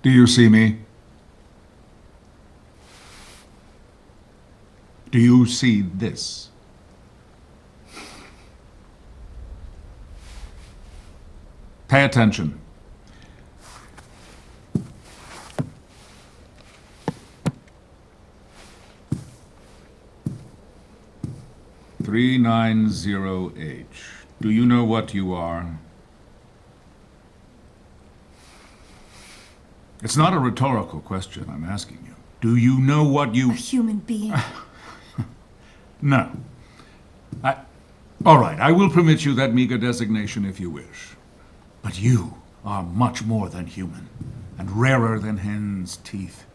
Do you see me? Do you see this? Pay attention. "390H. Do you know what you are?" It's not a rhetorical question I'm asking you. Do you know what you... A human being. No. All right, I will permit you that meager designation if you wish. But you are much more than human, and rarer than hen's teeth.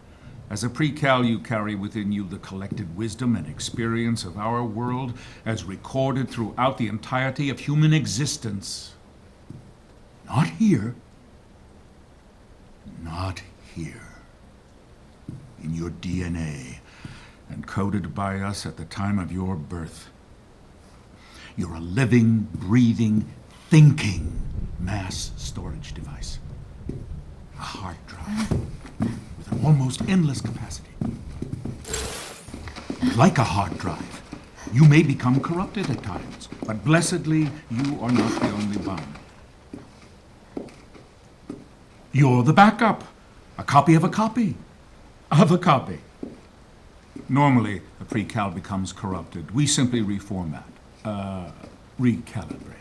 As a pre-cal, you carry within you the collected wisdom and experience of our world as recorded throughout the entirety of human existence. Not here. Not here. In your DNA, encoded by us at the time of your birth. You're a living, breathing, thinking mass storage device. A hard drive with an almost endless capacity. Like a hard drive, you may become corrupted at times, but blessedly, you are not the only one. You're the backup. A copy of a copy of a copy. Normally, a pre-cal becomes corrupted. We simply reformat, recalibrate.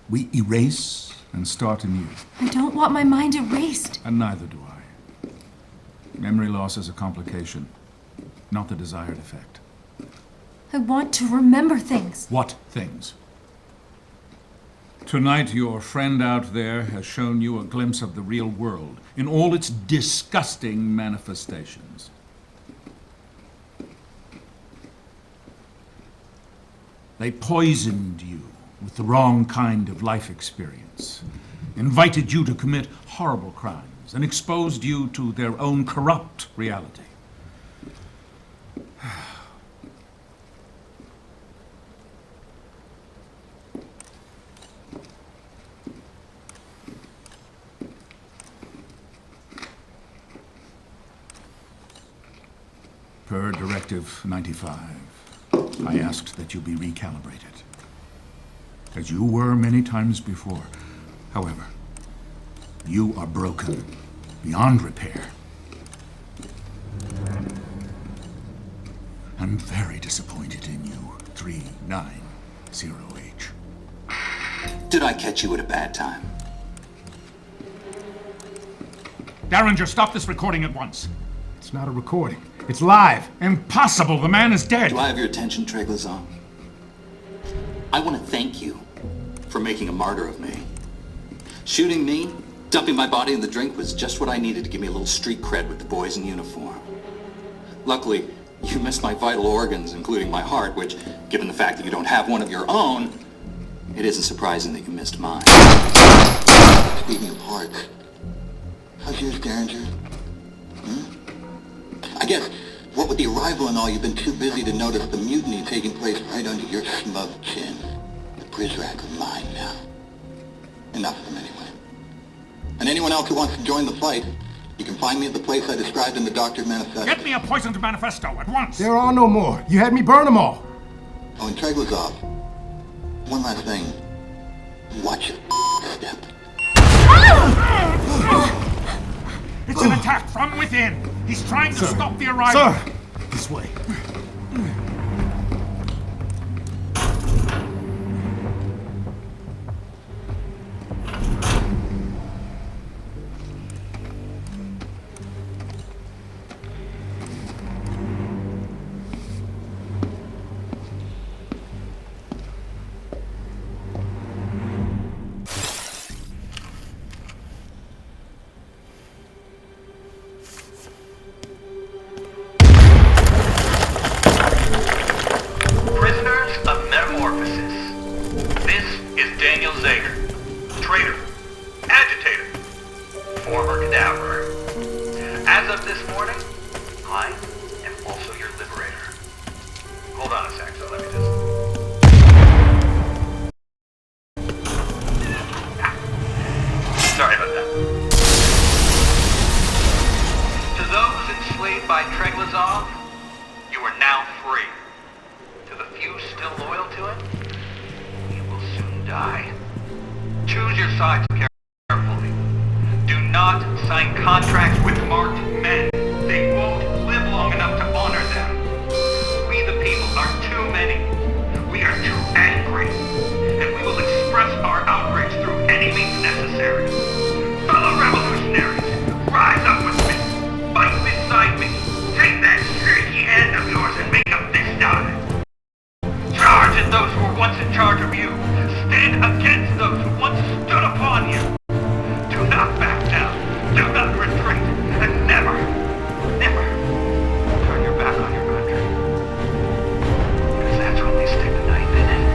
We erase and start anew. I don't want my mind erased. And neither do I. Memory loss is a complication, not the desired effect. I want to remember things. What things? Tonight, your friend out there has shown you a glimpse of the real world in all its disgusting manifestations. They poisoned you with the wrong kind of life experience, invited you to commit horrible crimes, and exposed you to their own corrupt reality. Per Directive 95, I asked that you be recalibrated, as you were many times before. However, you are broken beyond repair. I'm very disappointed in you, 390H. Did I catch you at a bad time? Derringer, stop this recording at once. It's not a recording. It's live. Impossible! The man is dead! Do I have your attention, Treglazon? I want to thank you for making a martyr of me. Shooting me, dumping my body in the drink was just what I needed to give me a little street cred with the boys in uniform. Luckily, you missed my vital organs, including my heart, which, given the fact that you don't have one of your own, it isn't surprising that you missed mine. Speaking of hearts, how's yours, Derringer? I guess, what with the arrival and all, you've been too busy to notice the mutiny taking place right under your smug chin. The Prizrak are mine now. Enough of them anyway. And anyone else who wants to join the fight, you can find me at the place I described in the Doctor Manifesto. Get me a poisoned manifesto at once! There are no more. You had me burn them all. Oh, and Treglazov, one last thing. Watch your step. It's an attack from within! He's trying to stop the arrival! Sir! This way. by Treglazov, you are now free. To the few still loyal to it, you will soon die. Choose your sides carefully. Do not sign contracts with marked men. They won't live long enough to honor them. We the people are too many. We are too angry. And we will express our outrage through any means necessary. Fellow revolutionaries, rise up with me. Fight beside me. Take that shaky hand of yours and make a fist out of it. Charge at those who were once in charge of you. Stand against those who once stood upon you. Do not back down. Do not retreat. And never, never turn your back on your country. Because that's when they stick the knife in it.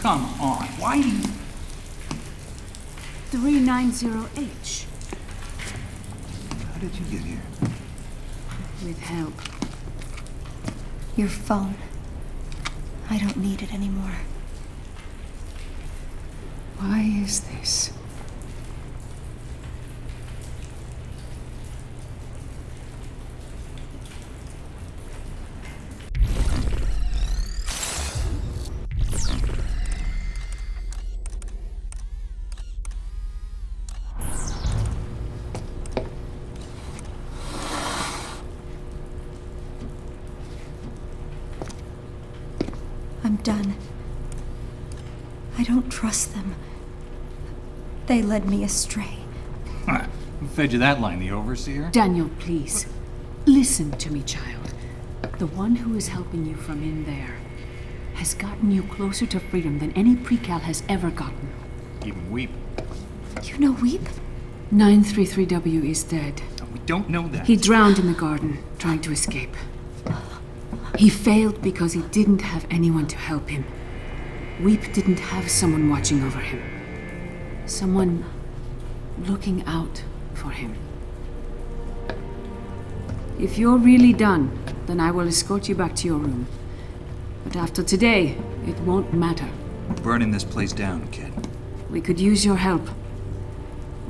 Come on, why do you... 390H. How did you get here? With help. Your phone. I don't need it anymore. Why is this? I'm done. I don't trust them. They led me astray. Who fed you that line, the overseer? Daniel, please. Listen to me, child. The one who is helping you from in there has gotten you closer to freedom than any precal has ever gotten. Even Weep. You know Weep? 933W is dead. We don't know that. He drowned in the garden, trying to escape. He failed because he didn't have anyone to help him. Weep didn't have someone watching over him. Someone looking out for him. If you're really done, then I will escort you back to your room. But after today, it won't matter. We're burning this place down, kid. We could use your help.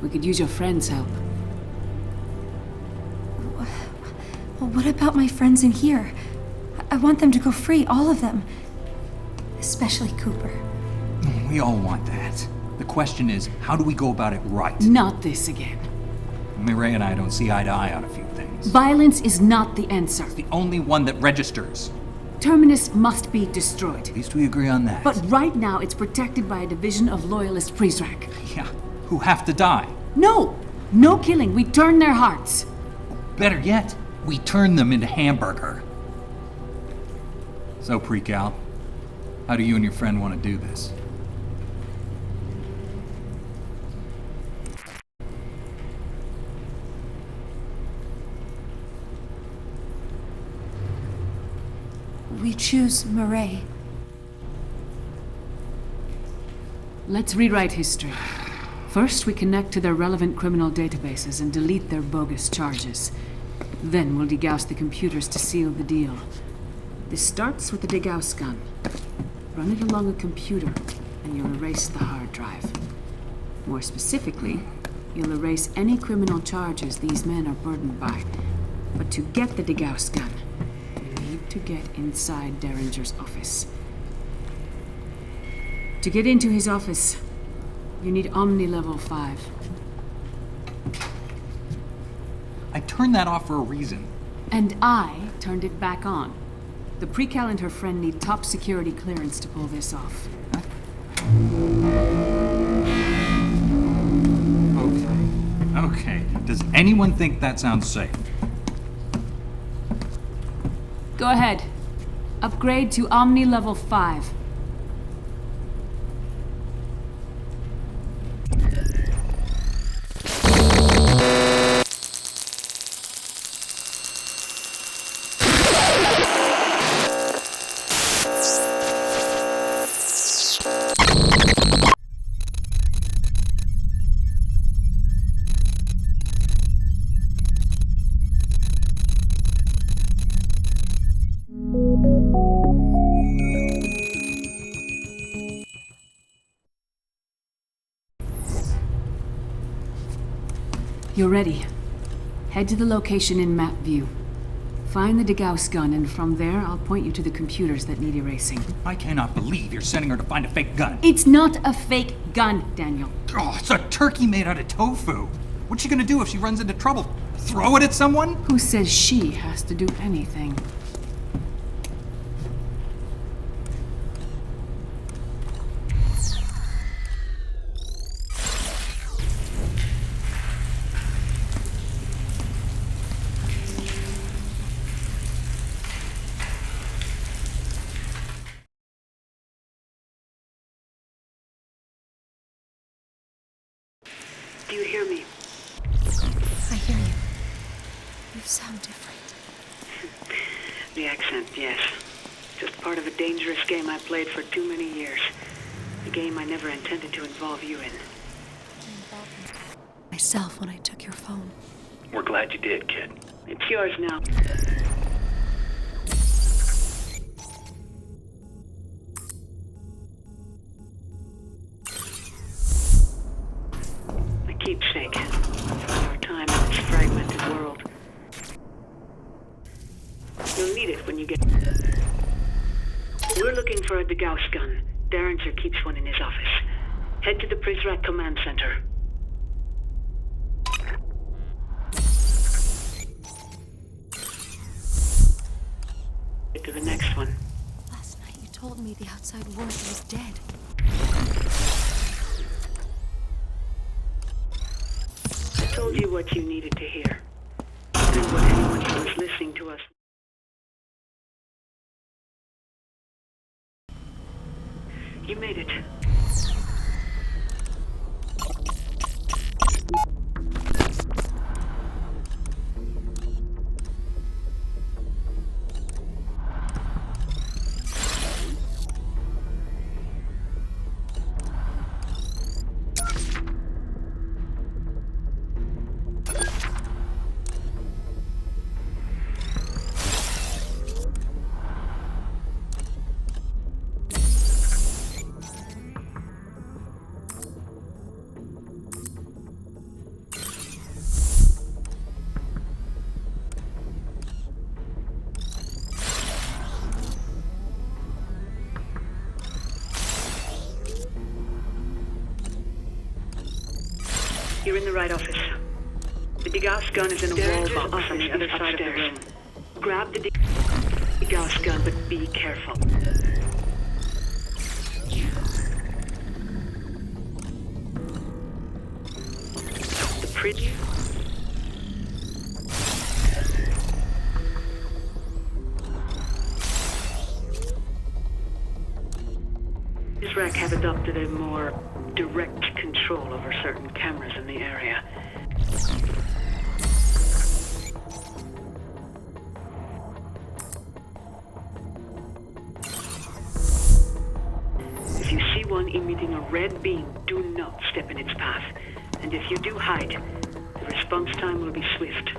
We could use your friends' help. Well, what about my friends in here? I want them to go free, all of them. Especially Cooper. We all want that. The question is, how do we go about it right? Not this again. Mireille and I don't see eye to eye on a few things. Violence is not the answer. The only one that registers. Terminus must be destroyed. At least we agree on that. But right now, it's protected by a division of loyalist Prizrak. Yeah, who have to die. No! No killing. We turn their hearts. Better yet, we turn them into hamburger. So, Precal, how do you and your friend want to do this? We choose Mireille. Let's rewrite history. First, we connect to their relevant criminal databases and delete their bogus charges. Then we'll degauss the computers to seal the deal. This starts with the degauss gun. Run it along a computer, and you'll erase the hard drive. More specifically, you'll erase any criminal charges these men are burdened by. But to get the degauss gun, you need to get inside Derringer's office. To get into his office, you need Omni Level 5. I turned that off for a reason. And I turned it back on. The Precal and her friend need top security clearance to pull this off. Okay. Does anyone think that sounds safe? Go ahead. Upgrade to Omni Level 5. You're ready. Head to the location in map view. Find the Degauss gun, and from there, I'll point you to the computers that need erasing. I cannot believe you're sending her to find a fake gun. It's not a fake gun, Daniel. Oh, it's a turkey made out of tofu. What's she gonna do if she runs into trouble? Throw it at someone? Who says she has to do anything? Do you hear me? I hear you. You sound different. The accent, yes. Just part of a dangerous game I played for too many years. A game I never intended to involve you in. I involved myself when I took your phone. We're glad you did, kid. It's yours now. A keepsake for our time in this fragmented world. You'll need it when you get... We're looking for a Degauss gun. Derringer keeps one in his office. Head to the Prisrak Command Center. Get to the next one. Last night you told me the outside world was dead. I told you what you needed to hear. And what anyone who was listening to us... You made it. You're in the right office. The Degauss gun is in a wall box on the other side of the room. Grab the Degauss gun, but be careful. The pretty... Prisrak have adopted a more direct control over certain cameras in the area. If you see one emitting a red beam, do not step in its path. And if you do hide, the response time will be swift.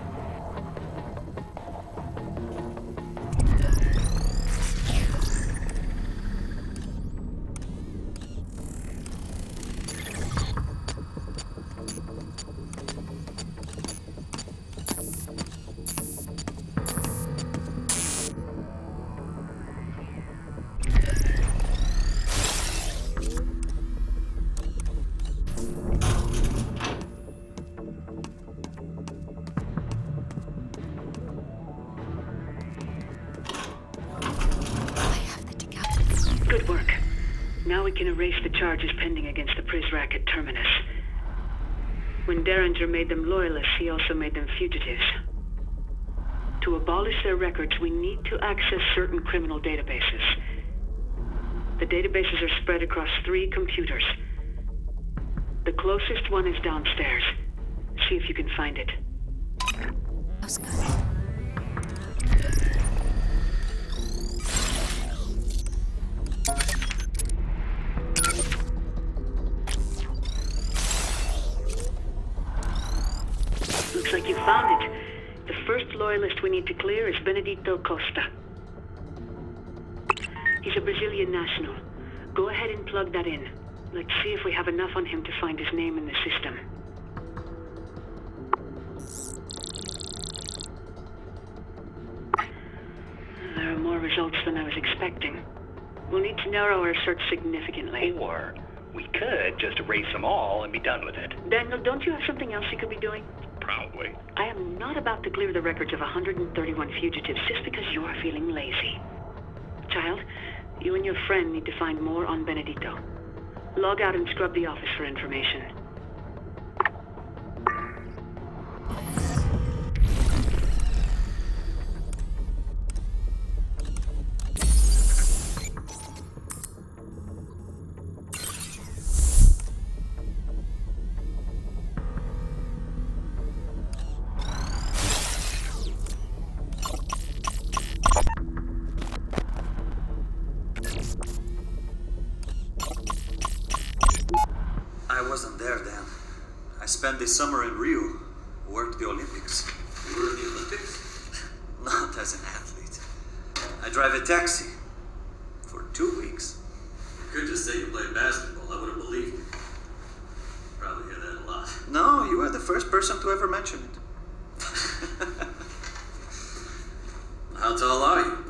can erase the charges pending against the PRISRAC at Terminus. When Derringer made them loyalists, he also made them fugitives. To abolish their records, we need to access certain criminal databases. The databases are spread across 3 computers. The closest one is downstairs. See if you can find it. That's good. Looks like you found it. The first loyalist we need to clear is Benedito Costa. He's a Brazilian national. Go ahead and plug that in. Let's see if we have enough on him to find his name in the system. There are more results than I was expecting. We'll need to narrow our search significantly. Or we could just erase them all and be done with it. Daniel, don't you have something else you could be doing? Probably. I am not about to clear the records of 131 fugitives just because you are feeling lazy. Child, you and your friend need to find more on Benedito. Log out and scrub the office for information. I wasn't there then. I spent this summer in Rio, worked the Olympics. You were in the Olympics? Not as an athlete. I drive a taxi for 2 weeks. You could just say you played basketball. I would have believed you. Probably hear that a lot. No, you are the first person to ever mention it. How tall are you?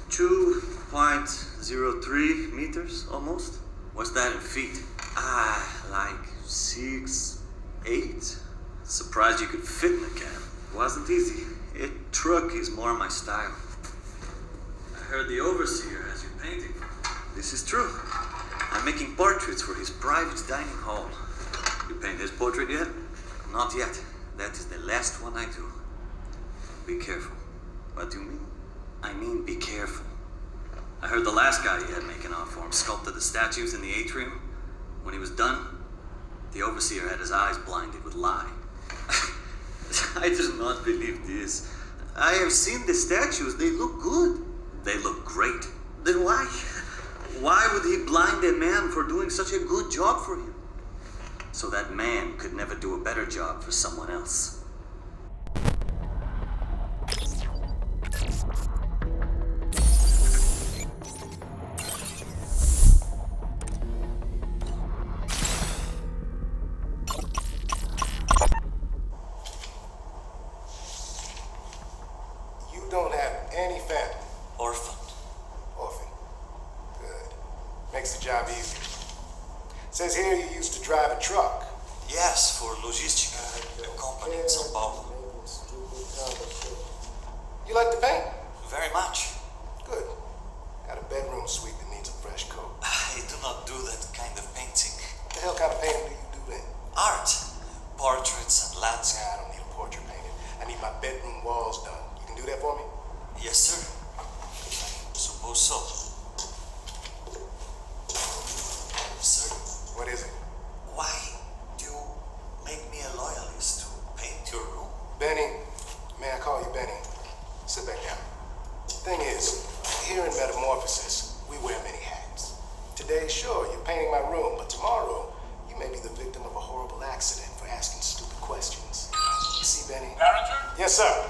2.03 meters, almost. What's that in feet? Like 6'8". Surprised you could fit in a cab. Wasn't easy. A truck is more my style. I heard the overseer has you painting. This is true. I'm making portraits for his private dining hall. You paint his portrait yet? Not yet. That is the last one I do. Be careful. What do you mean? I mean, be careful. I heard the last guy he had making art for him sculpted the statues in the atrium. When he was done, the overseer had his eyes blinded with lye. I do not believe this. I have seen the statues. They look good. They look great. Then why? Why would he blind a man for doing such a good job for him? So that man could never do a better job for someone else. Don't have any family. Orphaned. Orphan. Good. Makes the job easier. Says here you used to drive a truck. Yes, for Logistica, a company in São Paulo. You like to paint? Very much. Good. Got a bedroom suite that needs a fresh coat. I do not do that kind of painting. What the hell kind of painting do you do then? Art. Portraits and landscape. Yeah, I don't need a portrait painted. I need my bedroom walls done. You can do that for me? Yes, sir. Suppose so. Sir? What is it? Why do you make me a loyalist to paint your room? Benny. May I call you Benny? Sit back down. Thing is, here in Metamorphosis, we wear many hats. Today, sure, you're painting my room, but tomorrow, you may be the victim of a horrible accident for asking stupid questions. You see, Benny? Derringer? Yes, sir.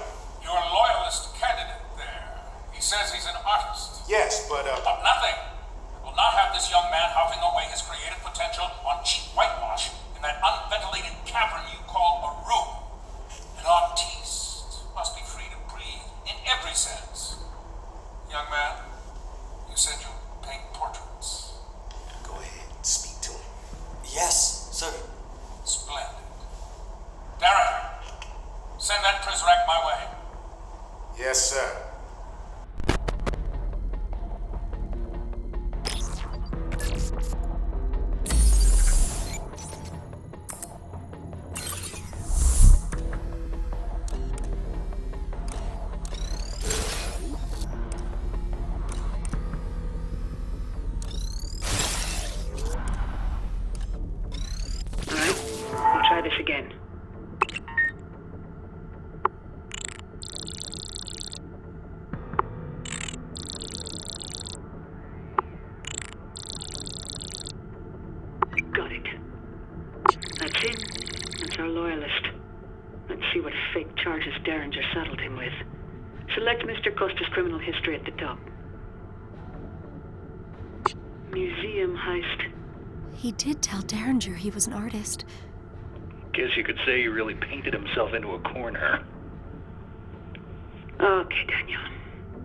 this again. Got it. That's him. That's our loyalist. Let's see what fake charges Derringer saddled him with. Select Mr. Costa's criminal history at the top. Museum heist. He did tell Derringer he was an artist. Guess you could say he really painted himself into a corner. Okay, Daniel.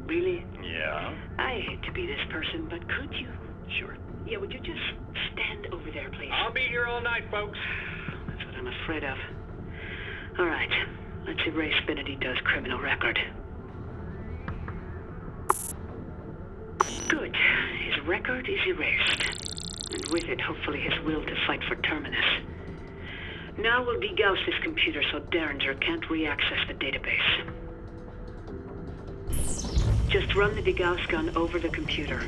Really? Yeah? I hate to be this person, but could you? Sure. Yeah, would you just stand over there, please? I'll be here all night, folks. That's what I'm afraid of. All right. Let's erase Benedito's criminal record. Good. His record is erased. And with it, hopefully, his will to fight for Terminus. Now we'll degauss his computer so Derringer can't re-access the database. Just run the degauss gun over the computer.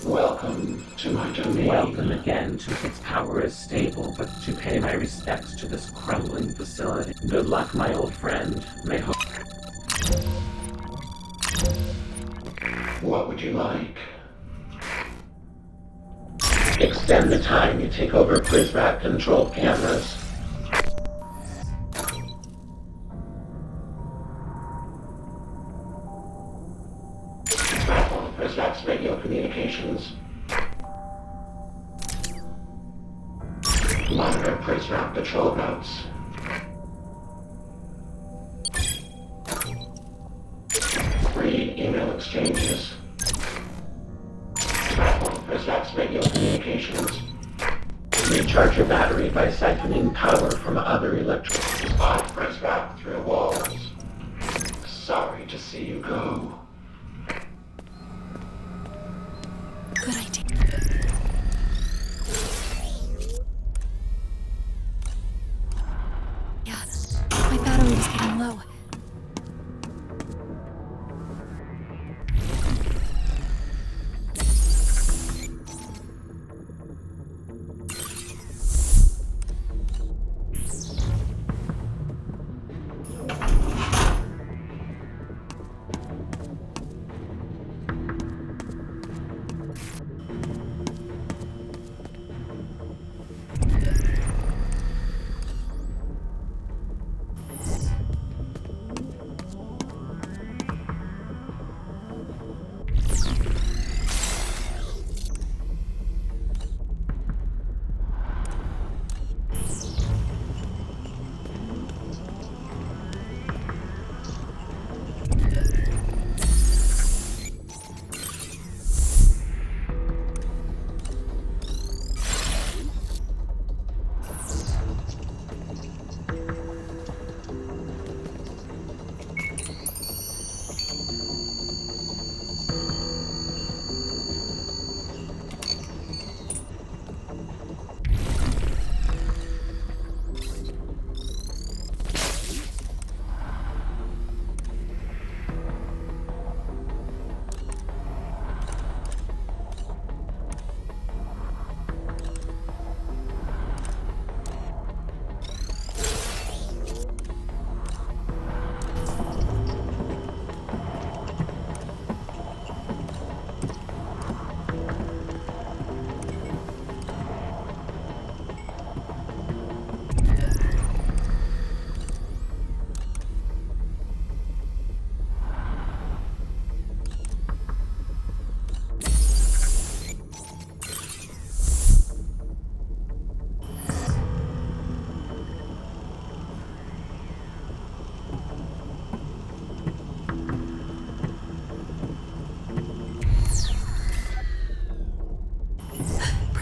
Welcome to my domain. Welcome again to its power is stable, but to pay my respects to this crumbling facility. Good luck, my old friend. May hope. What would you like? Extend the time you take over PRISRAC controlled cameras. PRISRAC's radio communications. Monitor PRISRAC patrol routes. Read email exchanges. PRISRAC's radio communications. Recharge your battery by siphoning power from other electronics. Spot PRISRAC through walls. Sorry to see you go. Good idea. Yeah, my battery is getting low.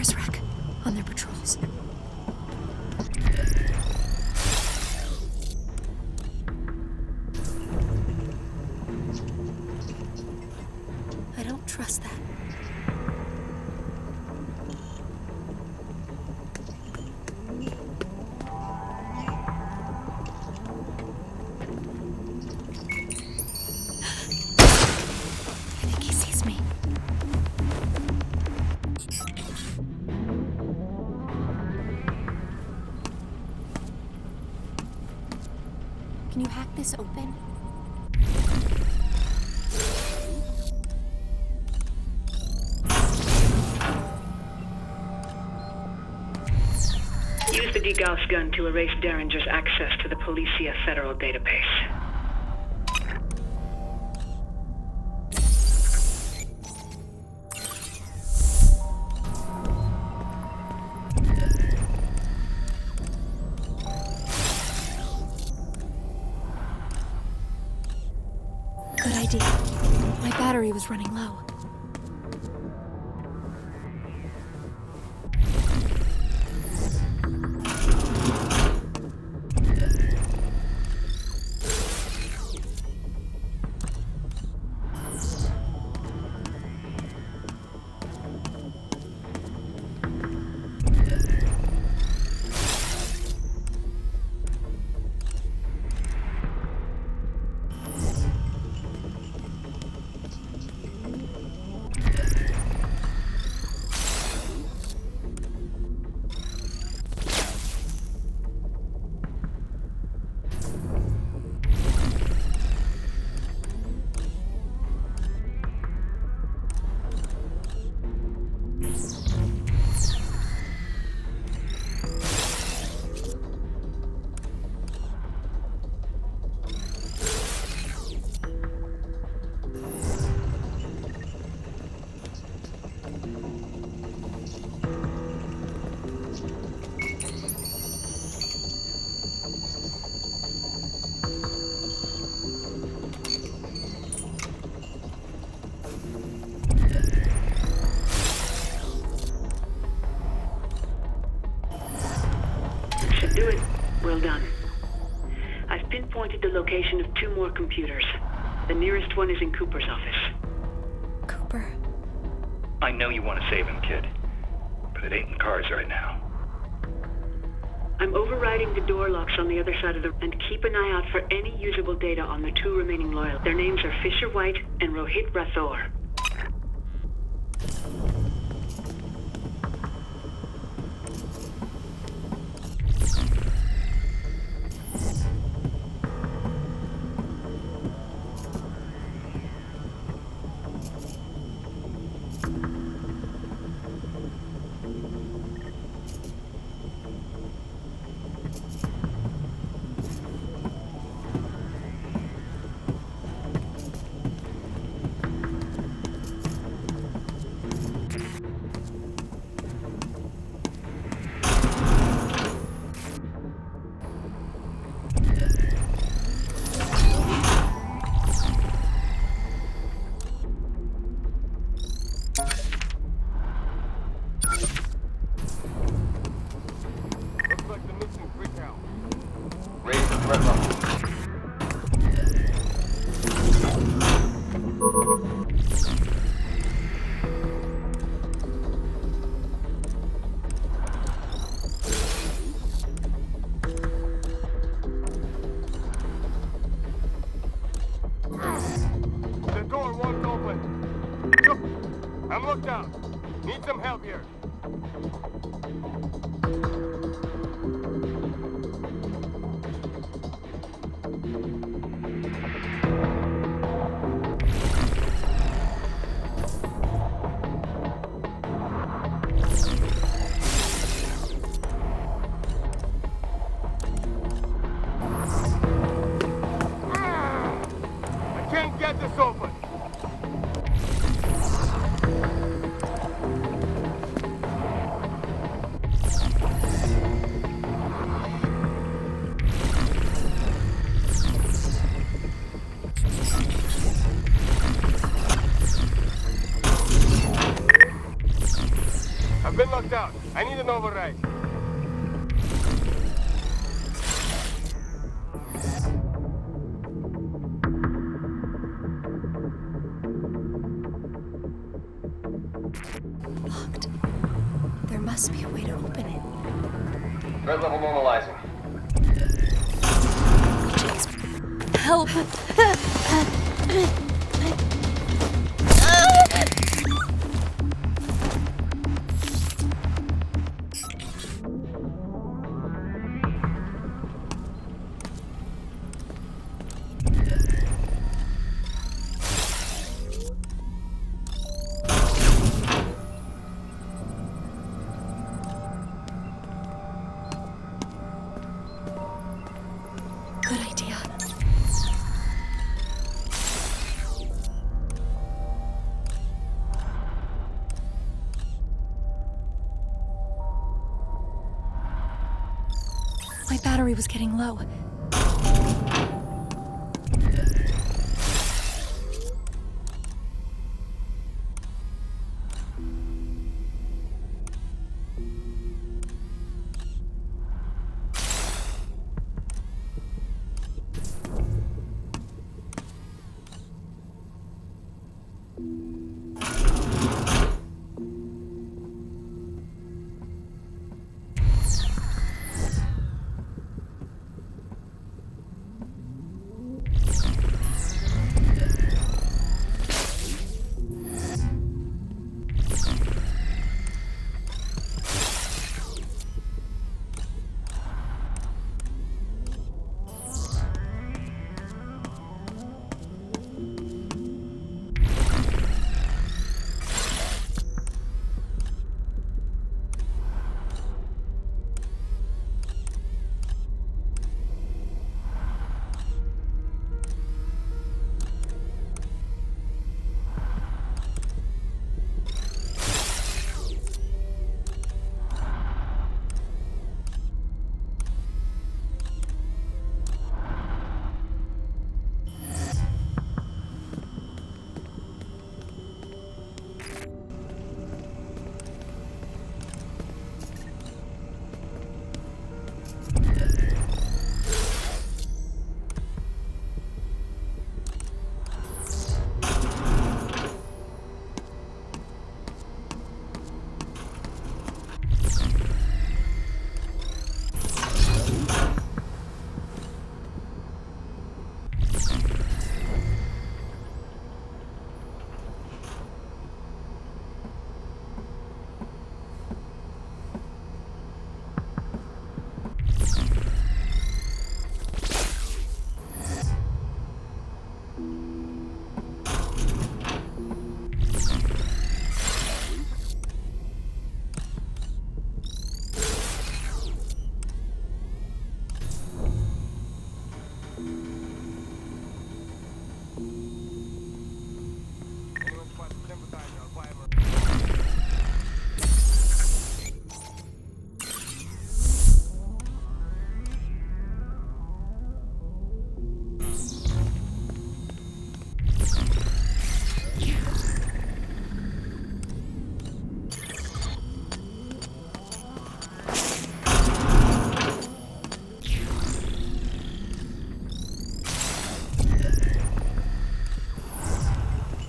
Prisrac on their patrols. I don't trust that. I think he sees me. Can you hack this open? Use the degauss gun to erase Derringer's access to the Policia federal database. Good idea. My battery was running low. Should do it. Well done. I've pinpointed the location of 2 more computers. The nearest one is in Cooper's office. Cooper. I know you want to save him, kid. But it ain't in the cards right now. I'm overriding the door locks on the other side of the... And keep an eye out for any usable data on the 2 remaining loyal. Their names are Fisher White and Rohit Rathore. Raise the threat level. The door won't open. Look, I'm locked out. Need some help here. I can't get this open. I've been locked out. I need an override. Locked. There must be a way to open it. Red level normalizing. Help! Good idea. My battery was getting low.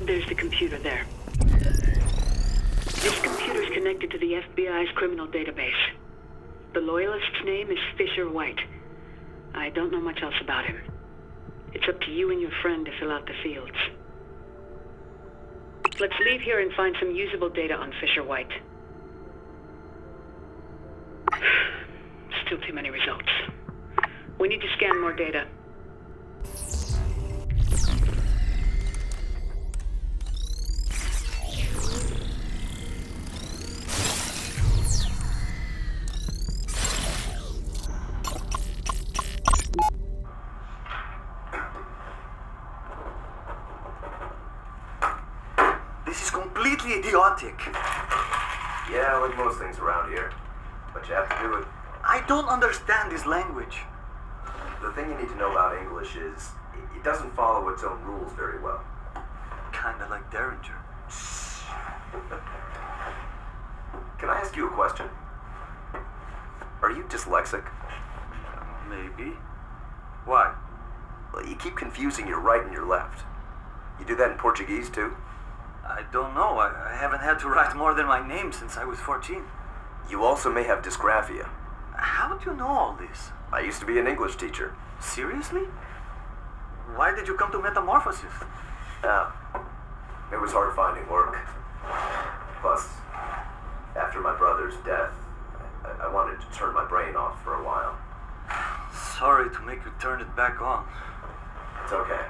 There's the computer there. This computer's connected to the FBI's criminal database. The loyalist's name is Fisher White. I don't know much else about him. It's up to you and your friend to fill out the fields. Let's leave here and find some usable data on Fisher White. Still too many results. We need to scan more data. This is completely idiotic. Yeah, like most things around here. But you have to do it. I don't understand this language. The thing you need to know about English is it doesn't follow its own rules very well. Kinda like Derringer. Can I ask ask you a question? Are you dyslexic? Maybe. Why? Well, you keep confusing your right and your left. You do that in Portuguese, too? I don't know. I haven't had to write more than my name since I was 14. You also may have dysgraphia. How do you know all this? I used to be an English teacher. Seriously? Why did you come to Metamorphosis? It was hard finding work. Plus, after my brother's death, I wanted to turn my brain off for a while. Sorry to make you turn it back on. It's okay.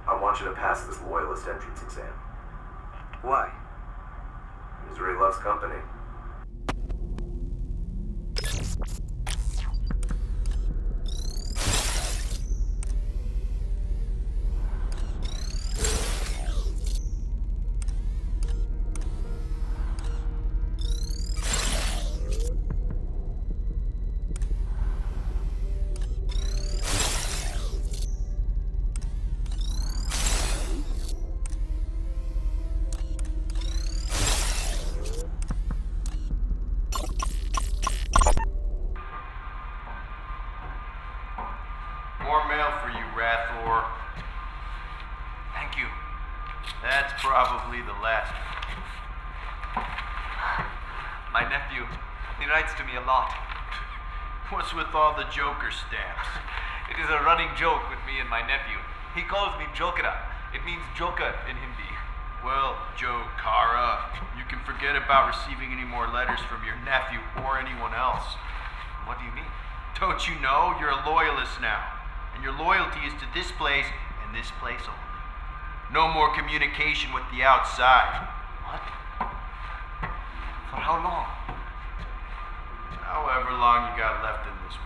I want you to pass this loyalist entrance exam. Why? Misery loves company. More mail for you, Rathor. Thank you. That's probably the last. My nephew, he writes to me a lot. What's with all the Joker stamps? It is a running joke with me and my nephew. He calls me Jokera. It means Joker in Hindi. Well, Jokara, you can forget about receiving any more letters from your nephew or anyone else. What do you mean? Don't you know? You're a loyalist now. And your loyalty is to this place and this place only. No more communication with the outside. What? For how long? However long you got left in this world.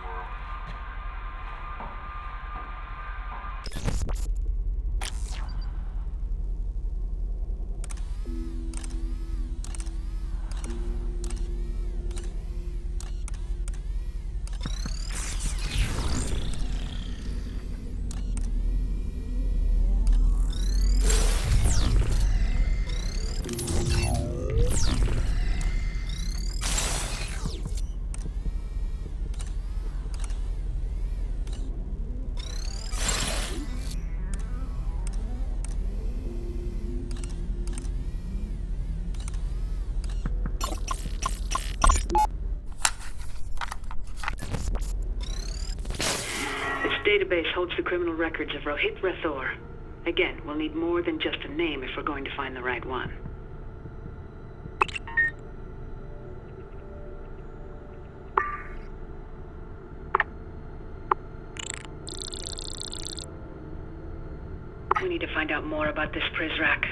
Database holds the criminal records of Rohit Rathor. Again, we'll need more than just a name if we're going to find the right one. We need to find out more about this Prizrak.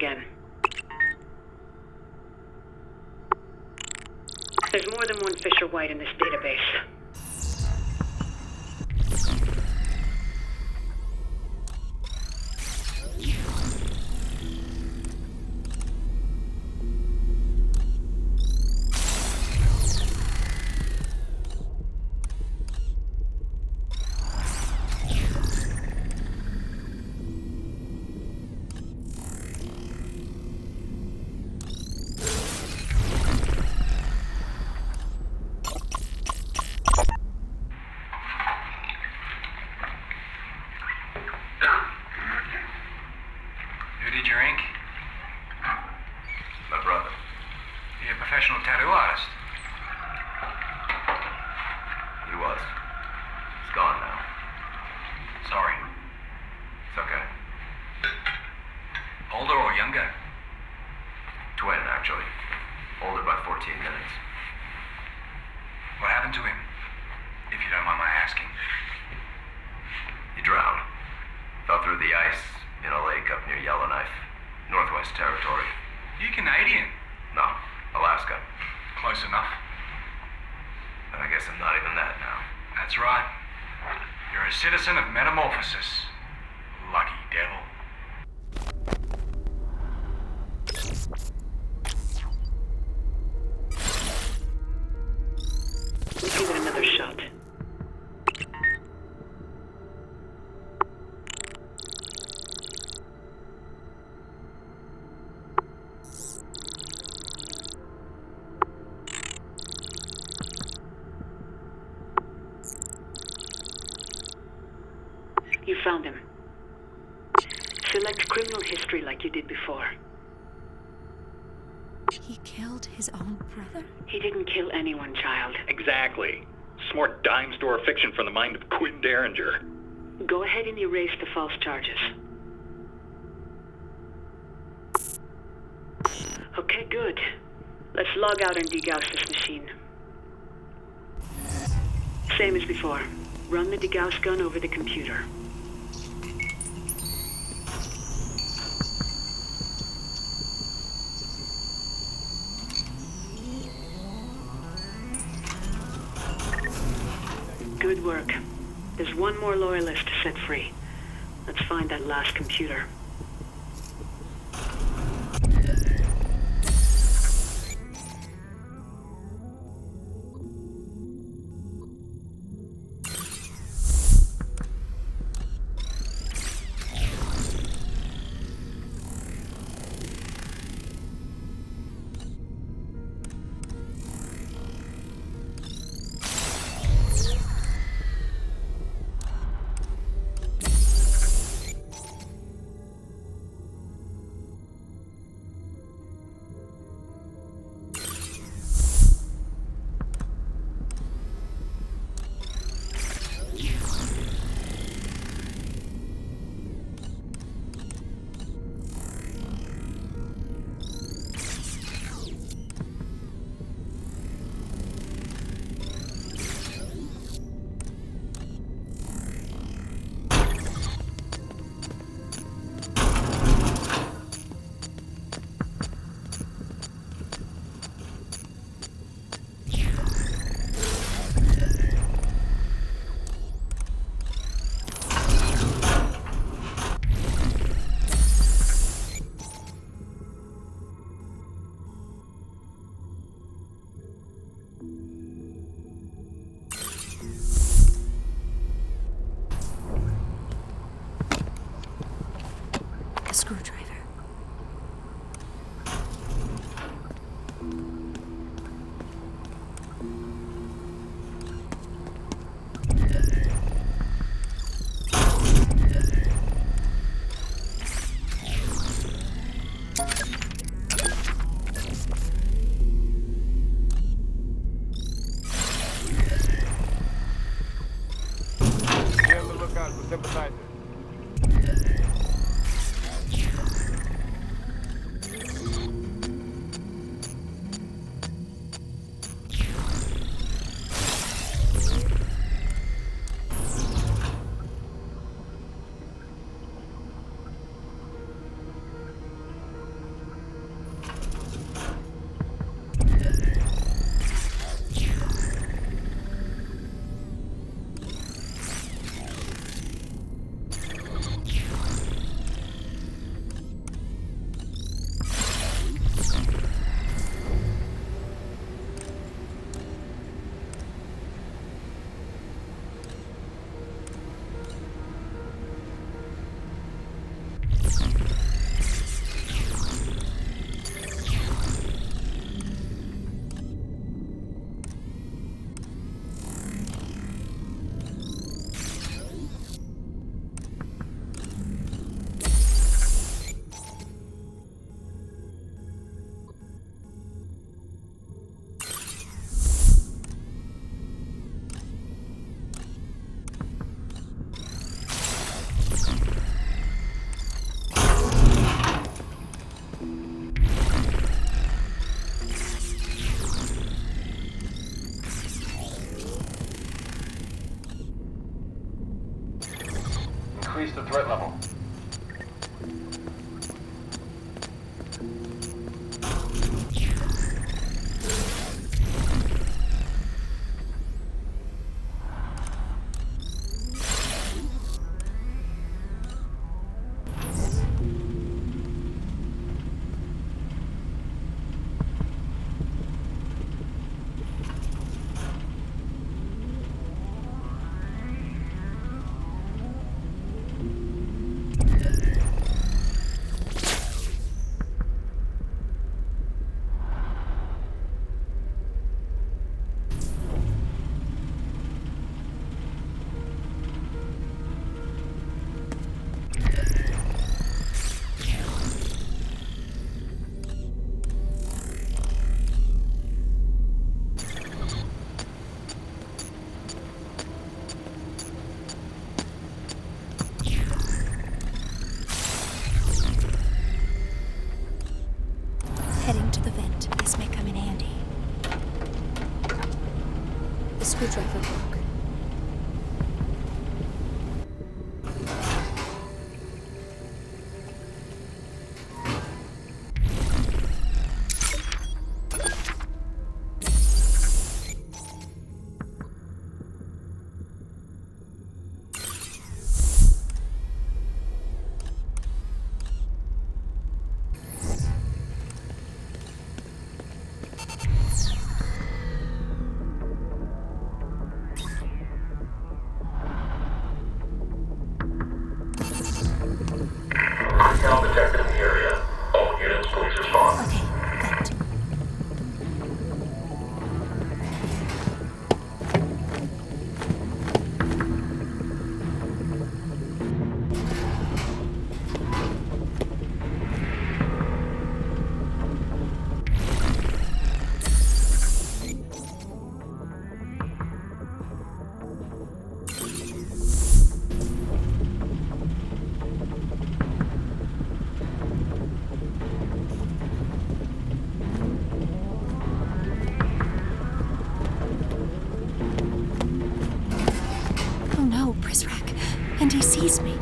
again. There's more than one Fisher White in this database. Citizen of Metamorphosis. Lucky devil. Let's give it another shot. You found him. Select criminal history like you did before. He killed his own brother? He didn't kill anyone, child. Exactly. Smart dime store fiction from the mind of Quinn Derringer. Go ahead and erase the false charges. Okay, good. Let's log out and degauss this machine. Same as before. Run the degauss gun over the computer. Good work. There's one more loyalist to set free. Let's find that last computer. increase the threat level. Heading to the vent. This may come in handy. The screwdriver broke. Now detected in the area. All units, please respond. Okay, vent. Oh no, Prizrak. And he sees me.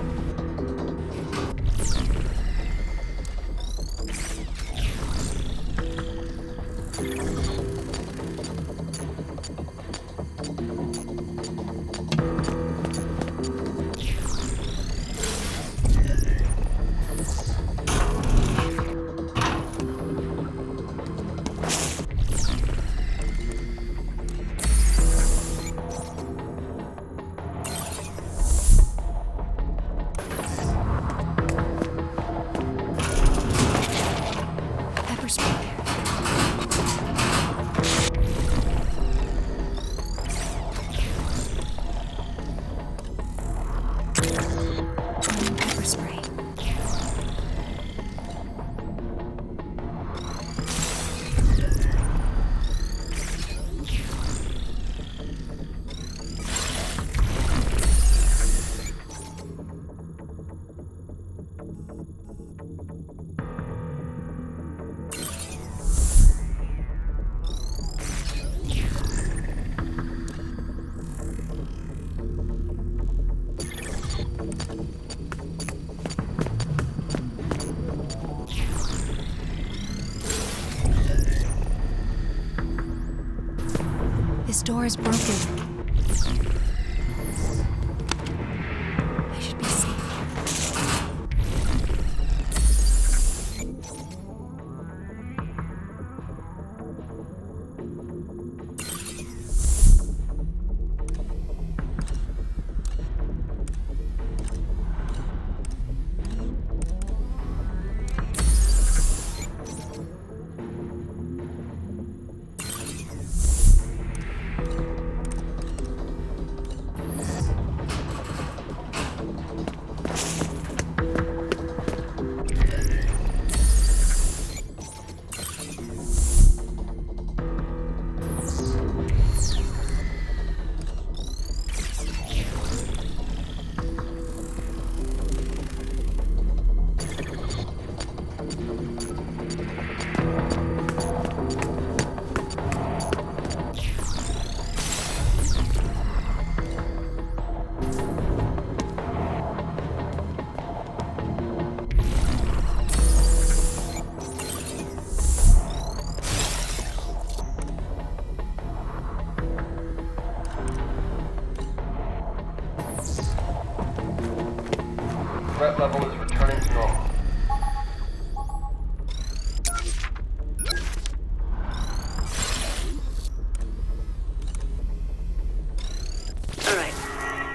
Pepper spray. Pepper spray. This door is broken. I should be safe here.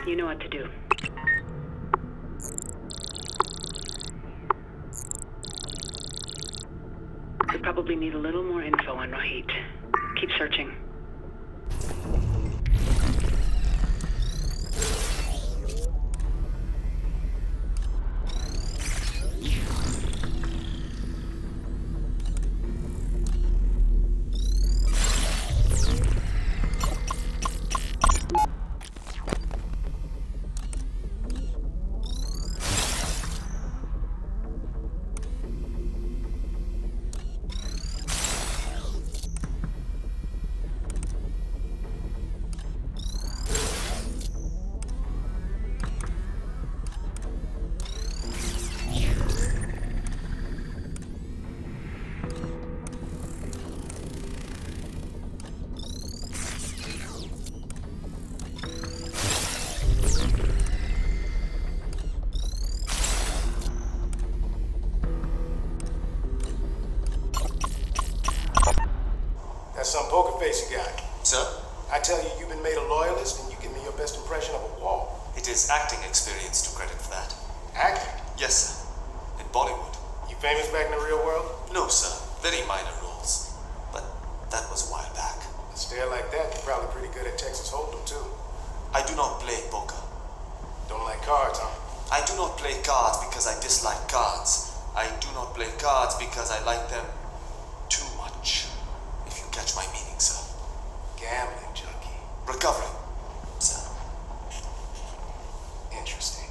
You know what to do. We probably need a little more info on Rohit. Keep searching. That's some poker face you got. Sir? I tell you, you've been made a loyalist, and you give me your best impression of a wall. It is acting experience to credit for that. Acting? Yes, sir. In Bollywood. You famous back in the real world? No, sir. Very minor roles. But that was a while back. A stare like that, you're probably pretty good at Texas Hold'em, too. I do not play poker. Don't like cards, huh? I do not play cards because I dislike cards. I do not play cards because I like them too much. If you catch my meaning, sir. Gambling junkie. Recovering, sir. Interesting.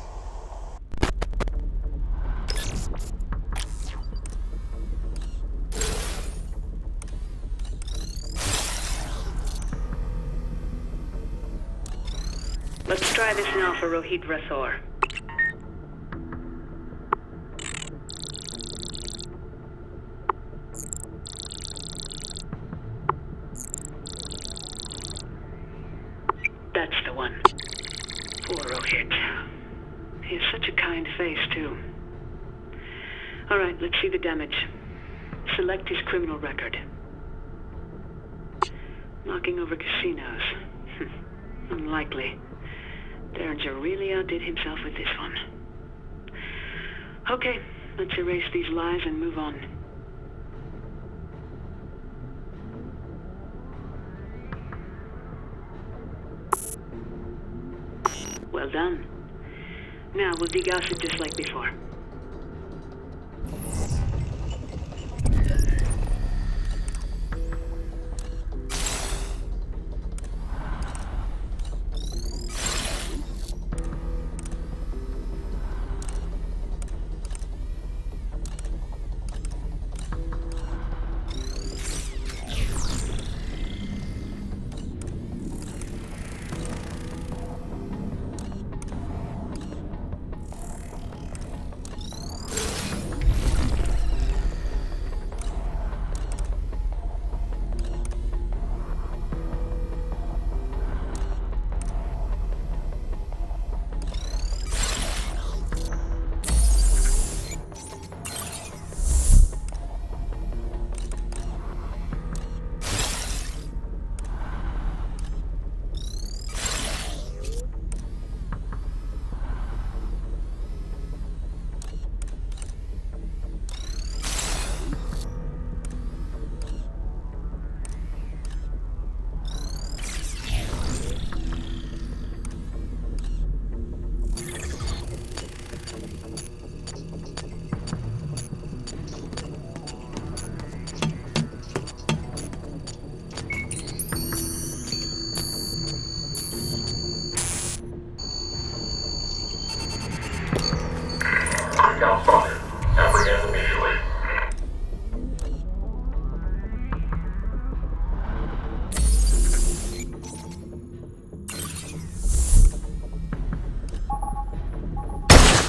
Let's try this now for Rohit Rathore. That's the one. Poor Rohit. He has such a kind face, too. All right, let's see the damage. Select his criminal record. Knocking over casinos. Unlikely. Derringer really outdid himself with this one. Okay, let's erase these lies and move on. Well done. Now we'll degauss it just like before.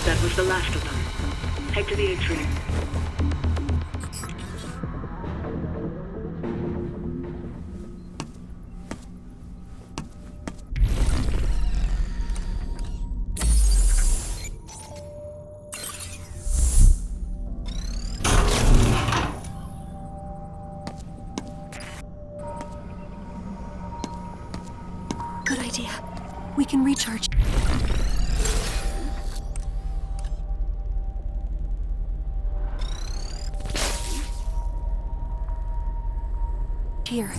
That was the last of them. Head to the atrium. Good idea. We can recharge. Here.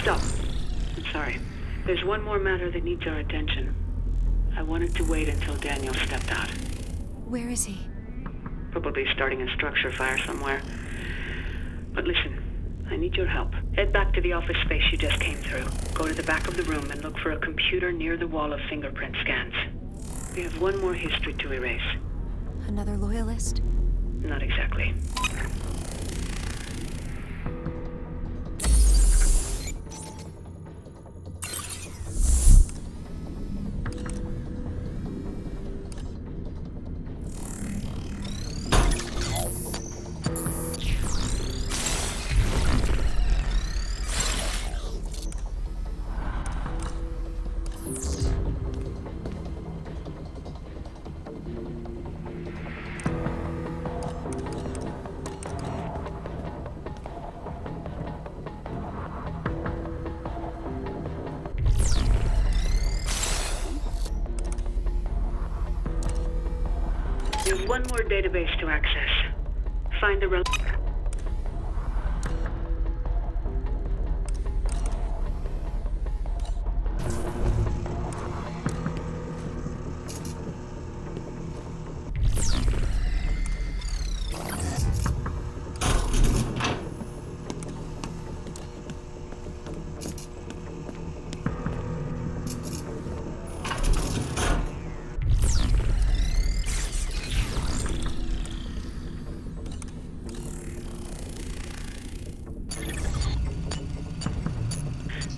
Stop. I'm sorry. There's one more matter that needs our attention. I wanted to wait until Daniel stepped out. Where is he? Probably starting a structure fire somewhere. But listen, I need your help. Head back to the office space you just came through. Go to the back of the room and look for a computer near the wall of fingerprint scans. We have one more history to erase. Another loyalist? Not exactly. There's one more database to access. Find the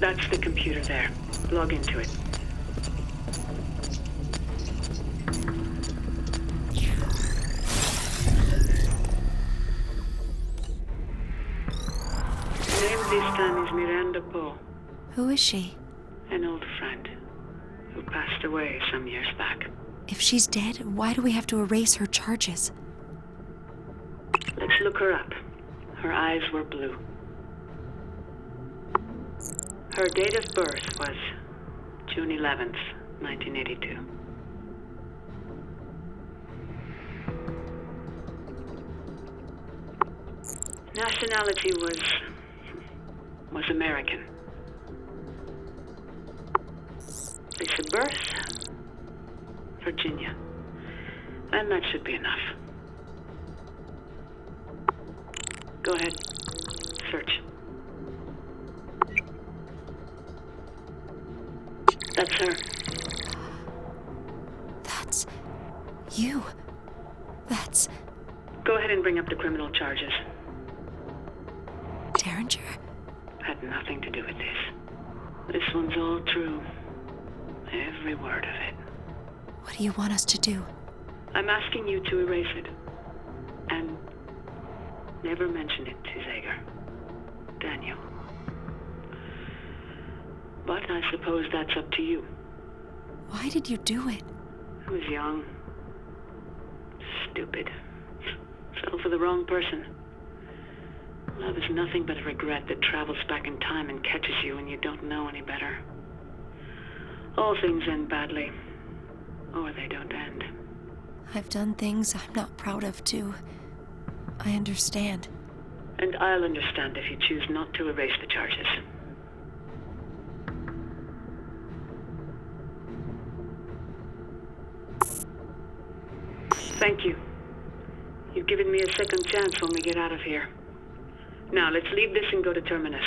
That's the computer there. Log into it. Name this time is Miranda Poe. Who is she? An old friend who passed away some years back. If she's dead, why do we have to erase her charges? Let's look her up. Her eyes were blue. Her date of birth was June 11th, 1982. Nationality was American. Place of birth, Virginia. And that should be enough. Go ahead. Search. That's her. That's you. That's... Go ahead and bring up the criminal charges. Derringer? Had nothing to do with this. This one's all true. Every word of it. What do you want us to do? I'm asking you to erase it. And never mention it to Zager. Daniel. But I suppose that's up to you. Why did you do it? I was young. Stupid. Fell for the wrong person. Love is nothing but a regret that travels back in time and catches you when you don't know any better. All things end badly. Or they don't end. I've done things I'm not proud of, too. I understand. And I'll understand if you choose not to erase the charges. Thank you. You've given me a second chance when we get out of here. Now, let's leave this and go to Terminus.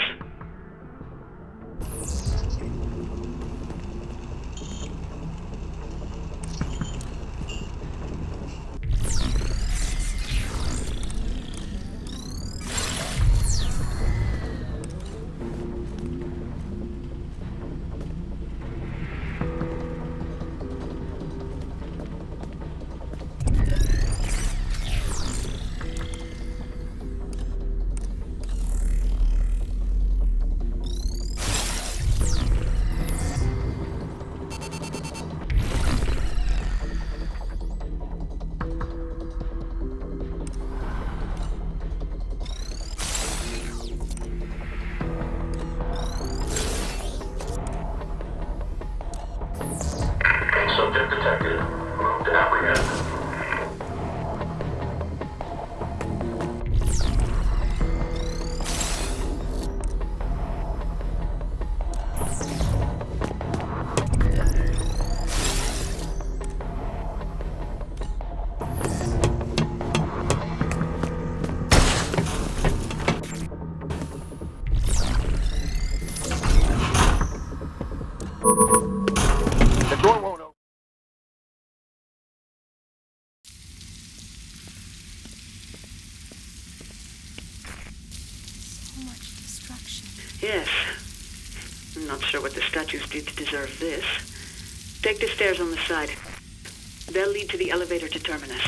much destruction. Yes. I'm not sure what the statues did to deserve this. Take the stairs on the side. They'll lead to the elevator to Terminus.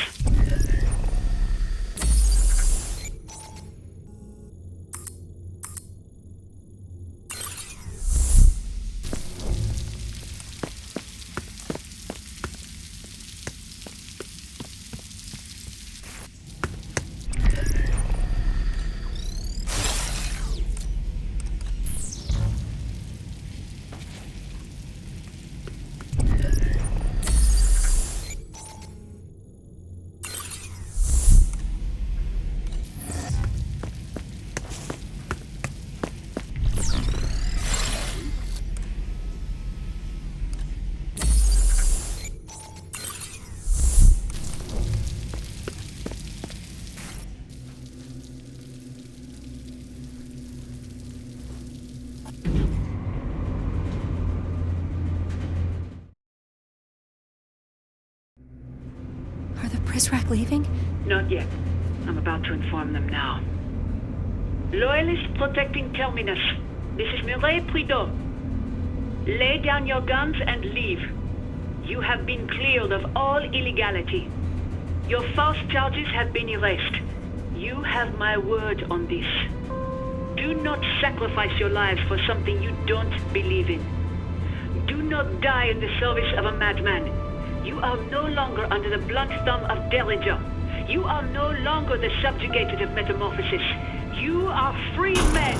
Are the Prizrak leaving? Not yet. I'm about to inform them now. Loyalists protecting Terminus. This is Mireille Prideaux. Lay down your guns and leave. You have been cleared of all illegality. Your false charges have been erased. You have my word on this. Do not sacrifice your lives for something you don't believe in. Do not die in the service of a madman. You are no longer under the blunt thumb of Derringer. You are no longer the subjugated of Metamorphosis. You are free men!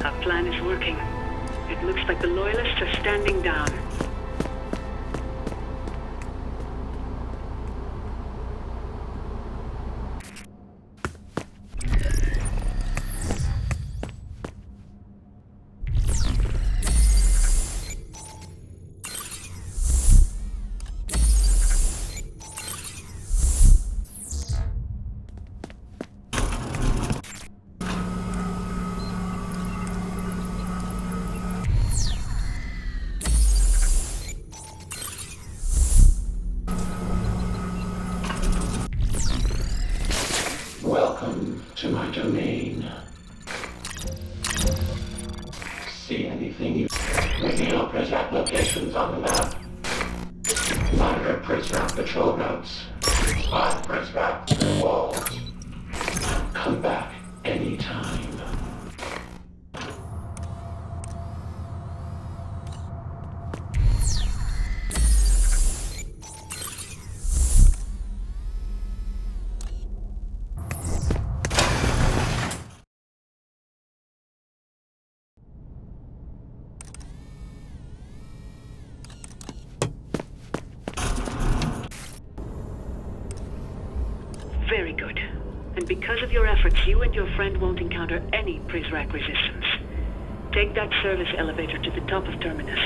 Our plan is working. It looks like the Loyalists are standing down. Welcome to my domain. See anything you... Reveal Prizrak locations on the map. Monitor Prizrak patrol routes. Spot Prizrak through walls. Come back anytime. Very good. And because of your efforts, you and your friend won't encounter any Prizrak resistance. Take that service elevator to the top of Terminus.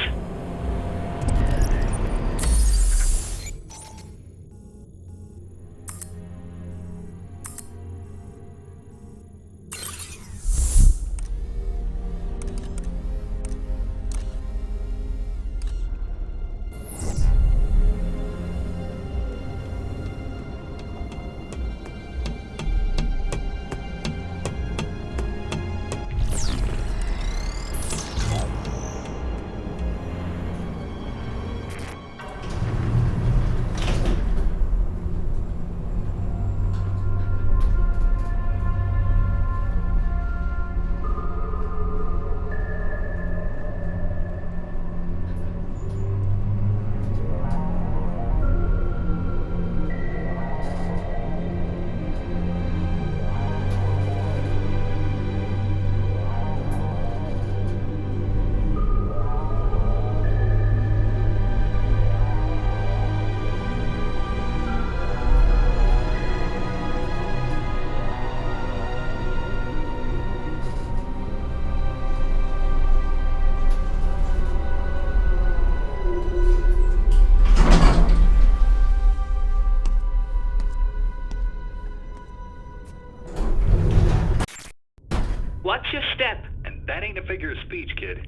Watch your step. And that ain't a figure of speech, kid.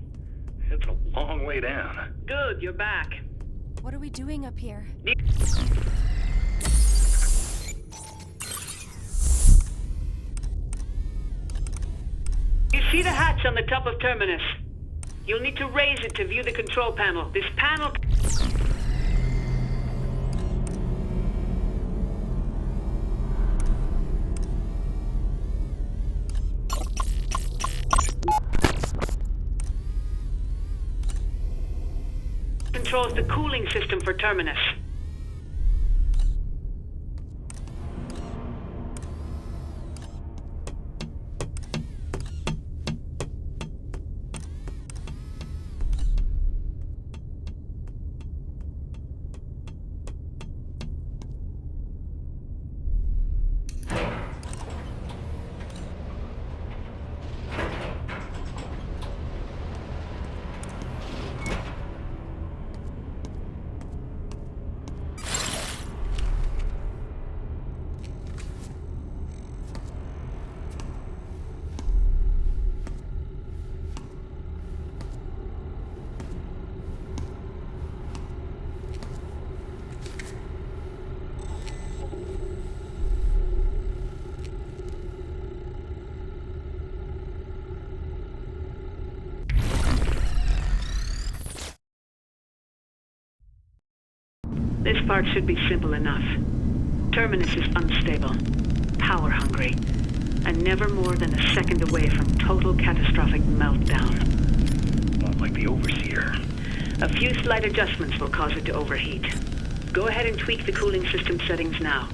It's a long way down. Good, you're back. What are we doing up here? You see the hatch on the top of Terminus? You'll need to raise it to view the control panel. This panel... controls the cooling system for Terminus. This part should be simple enough. Terminus is unstable, power-hungry, and never more than a second away from total catastrophic meltdown. Not like the Overseer. A few slight adjustments will cause it to overheat. Go ahead and tweak the cooling system settings now.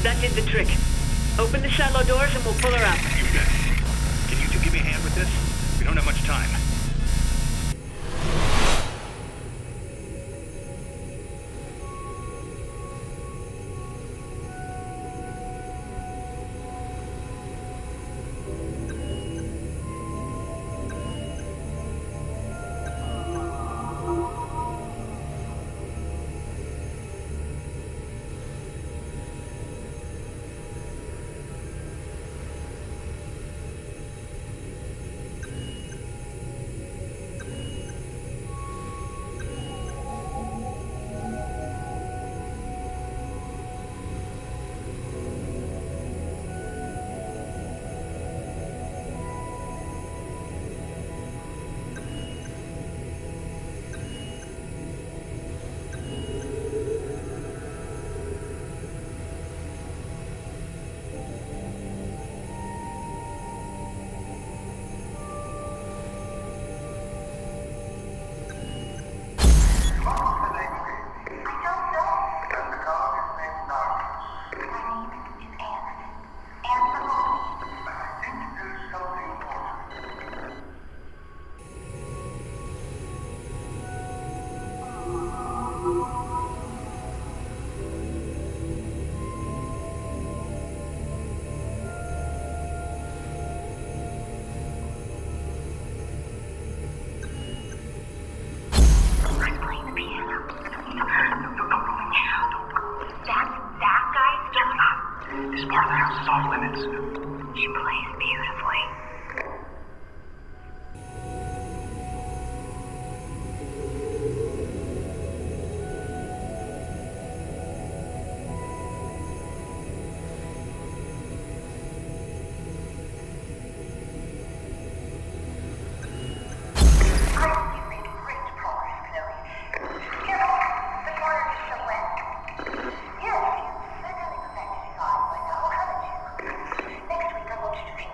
That did the trick. Open the shallow doors and we'll pull her up. You bet. Can you two give me a hand with this? We don't have much time. Next week I want you to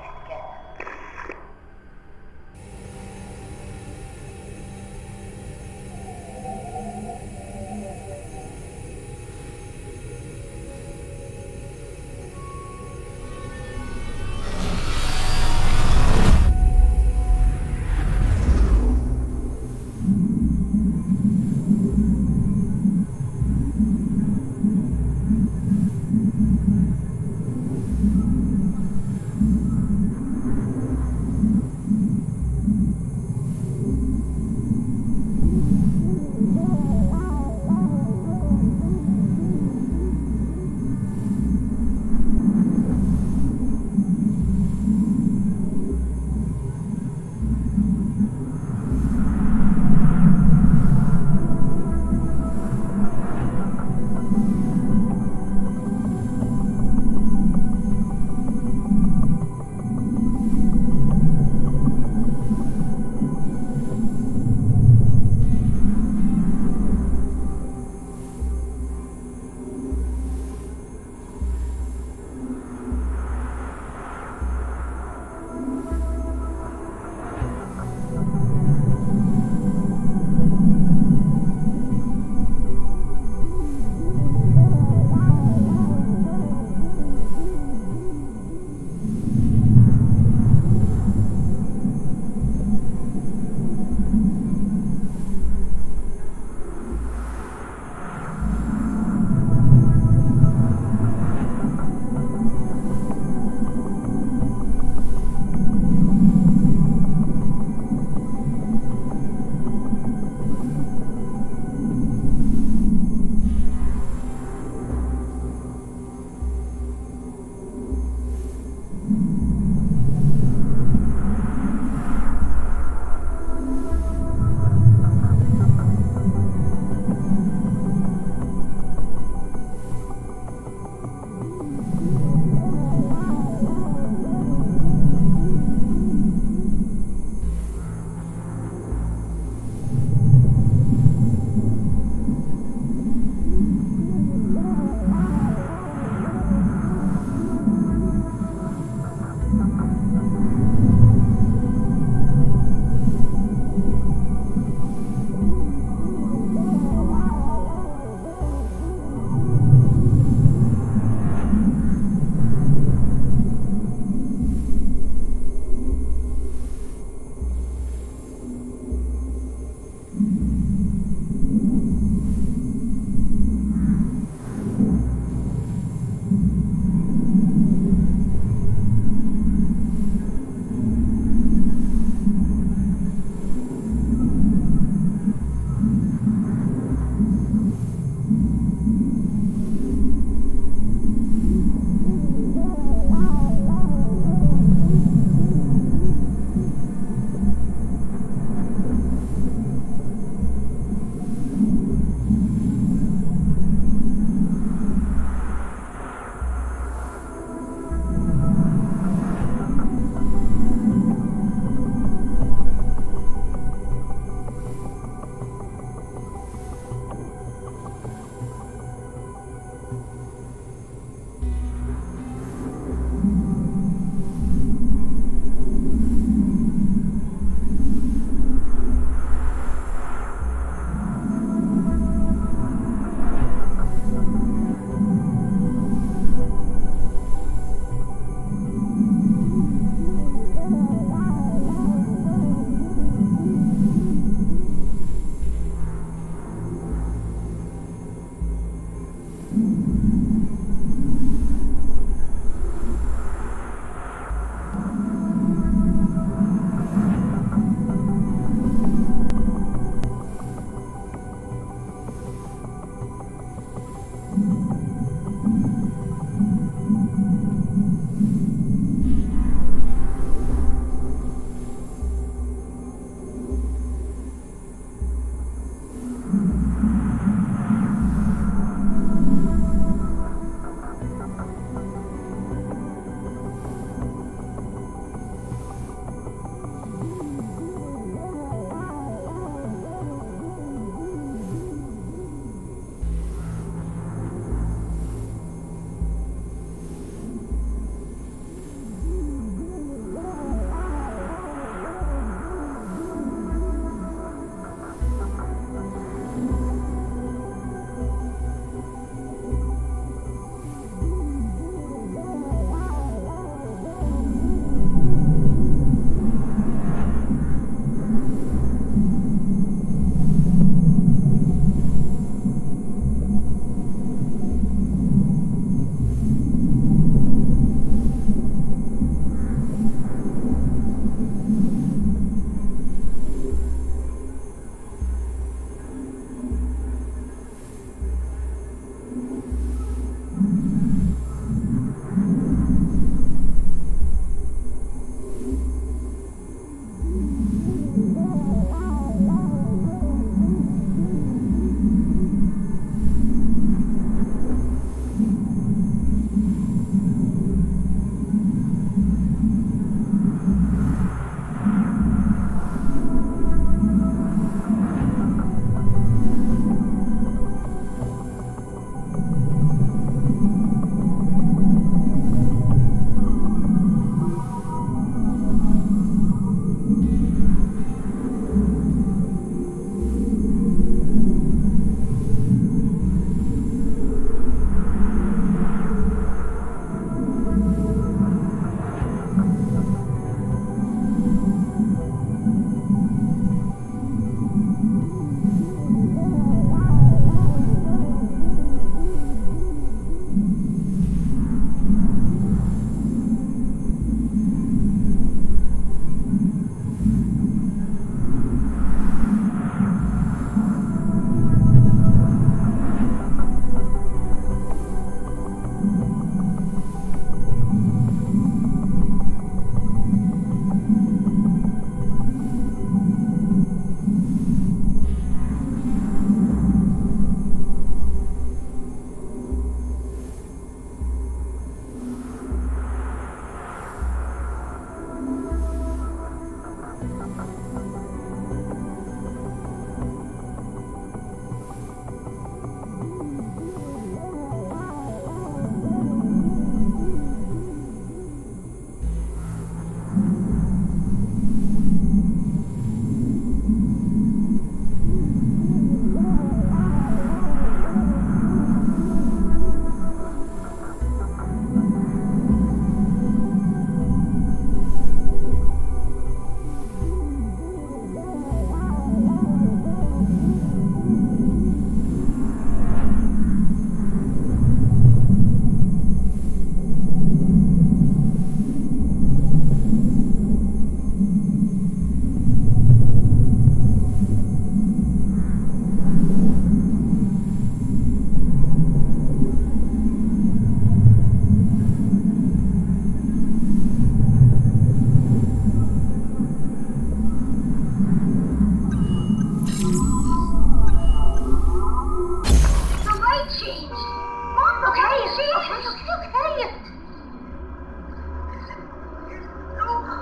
So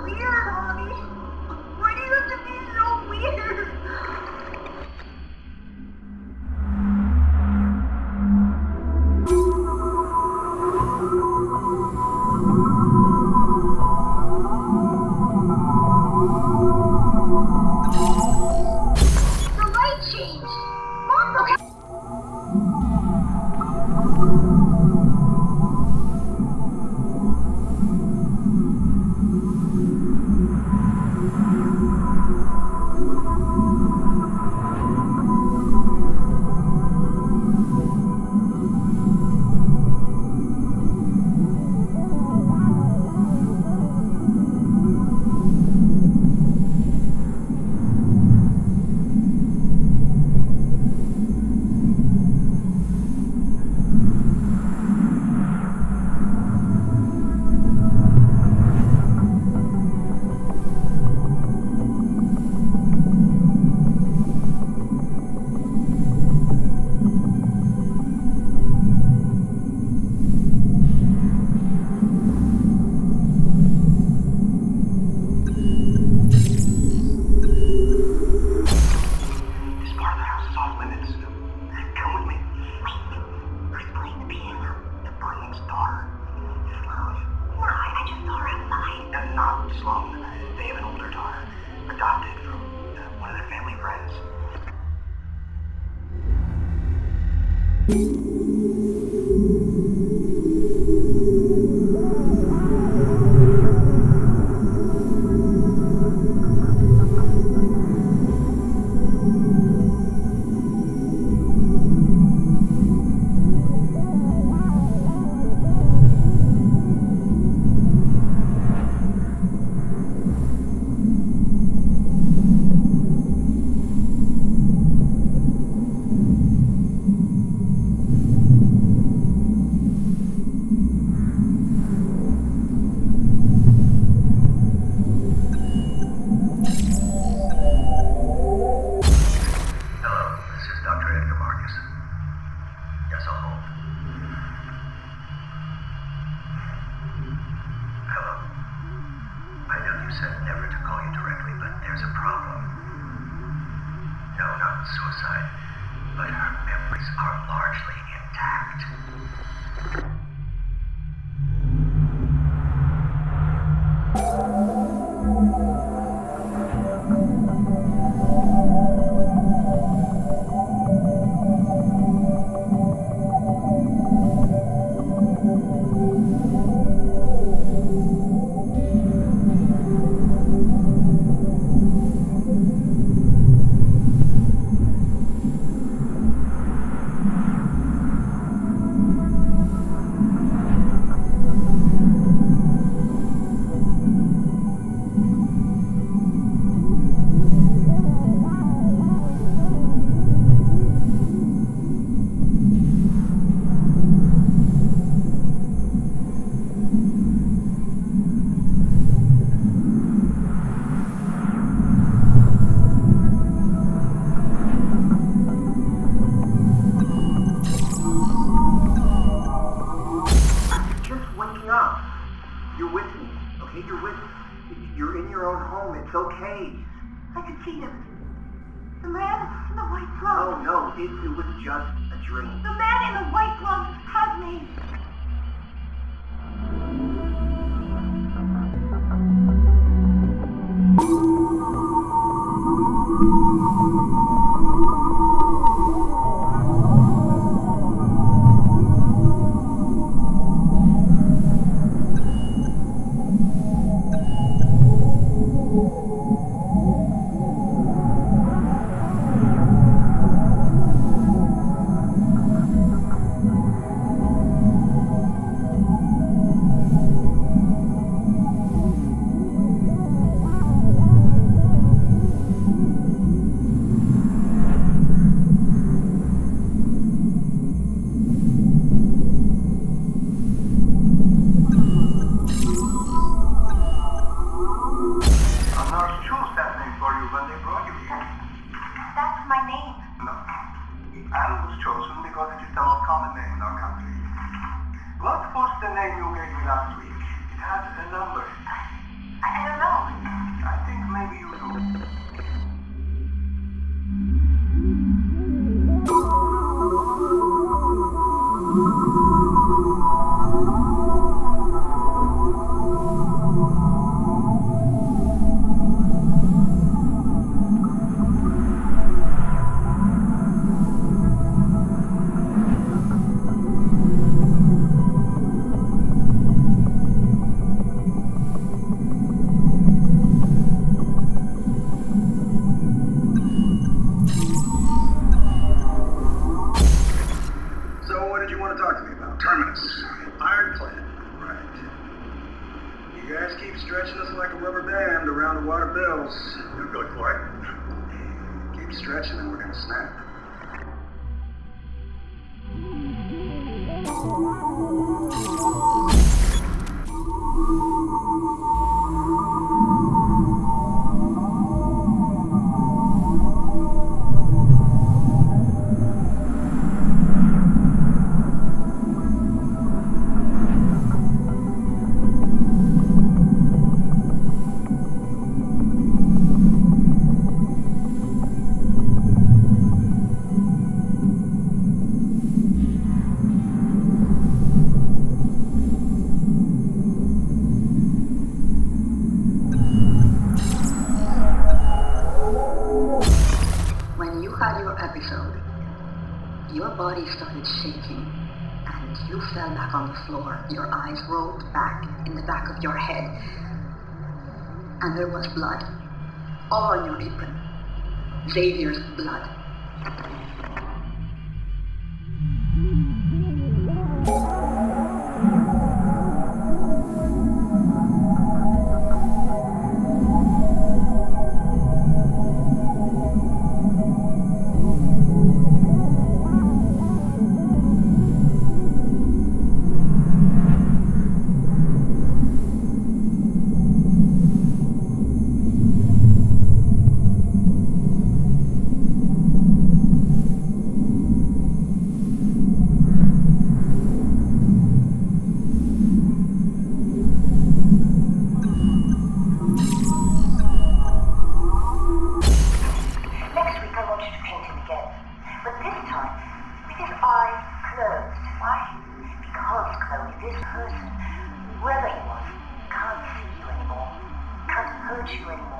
weird, honey. Why do you have to be so weird? The light changed. Mom, okay. So what did you want to talk to me about? Terminus. Ironclad. Right. You guys keep stretching us like a rubber band around the water bills. You're good for it. Keep stretching and we're gonna snap. When you had your episode, your body started shaking and you fell back on the floor. Your eyes rolled back in the back of your head. And there was blood all on your apron. Xavier's blood. Next week I want you to paint him again. But this time, with his eyes closed. Why? Because, Chloe, this person, whoever he was, can't see you anymore. Can't hurt you anymore.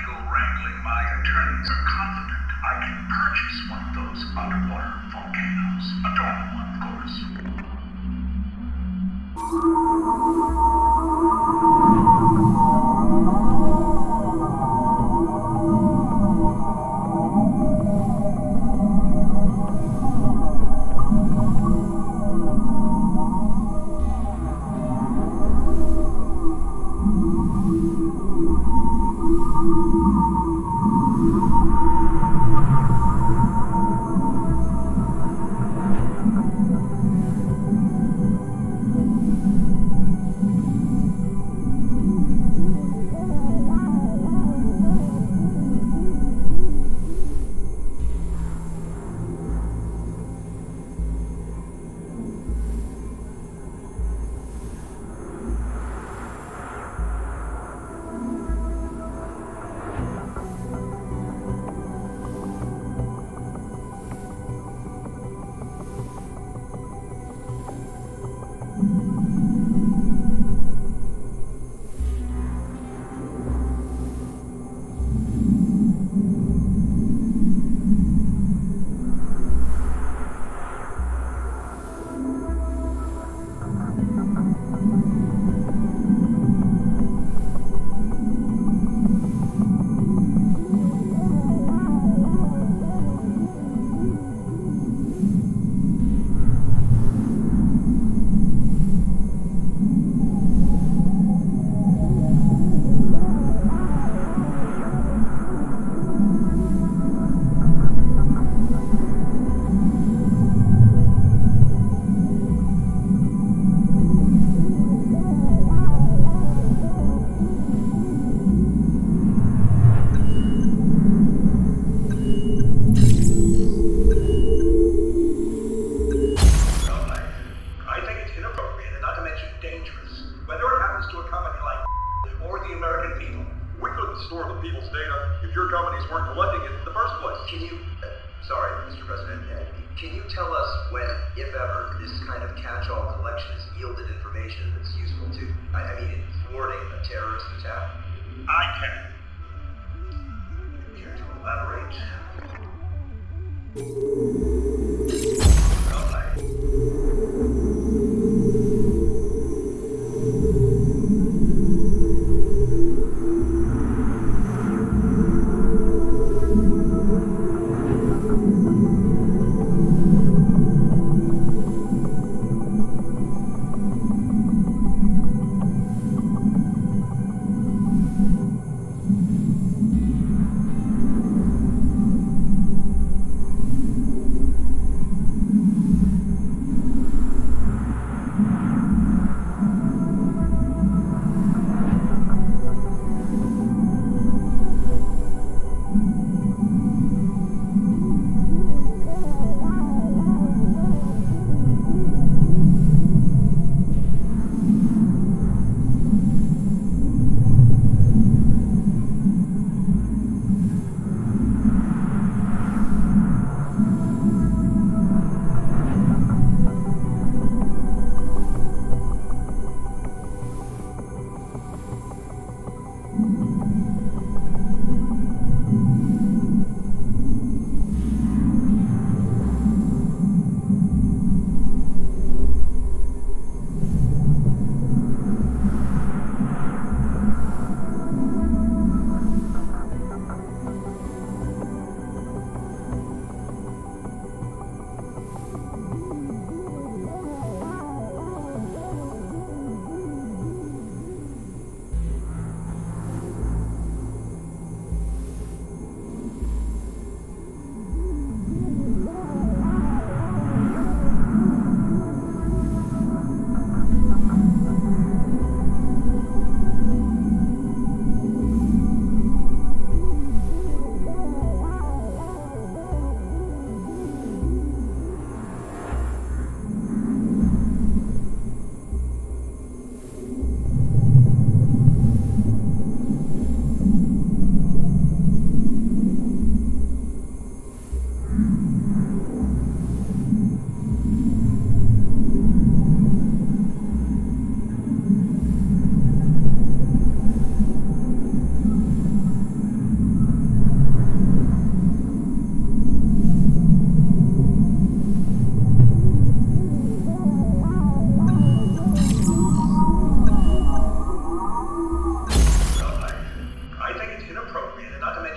go wrangling, my attorneys are confident I can purchase one of those underwater volcanoes. A dormant one, of course. Can you tell us when, if ever, this kind of catch-all collection has yielded information that's useful to, in thwarting a terrorist attack? I can. Care to elaborate?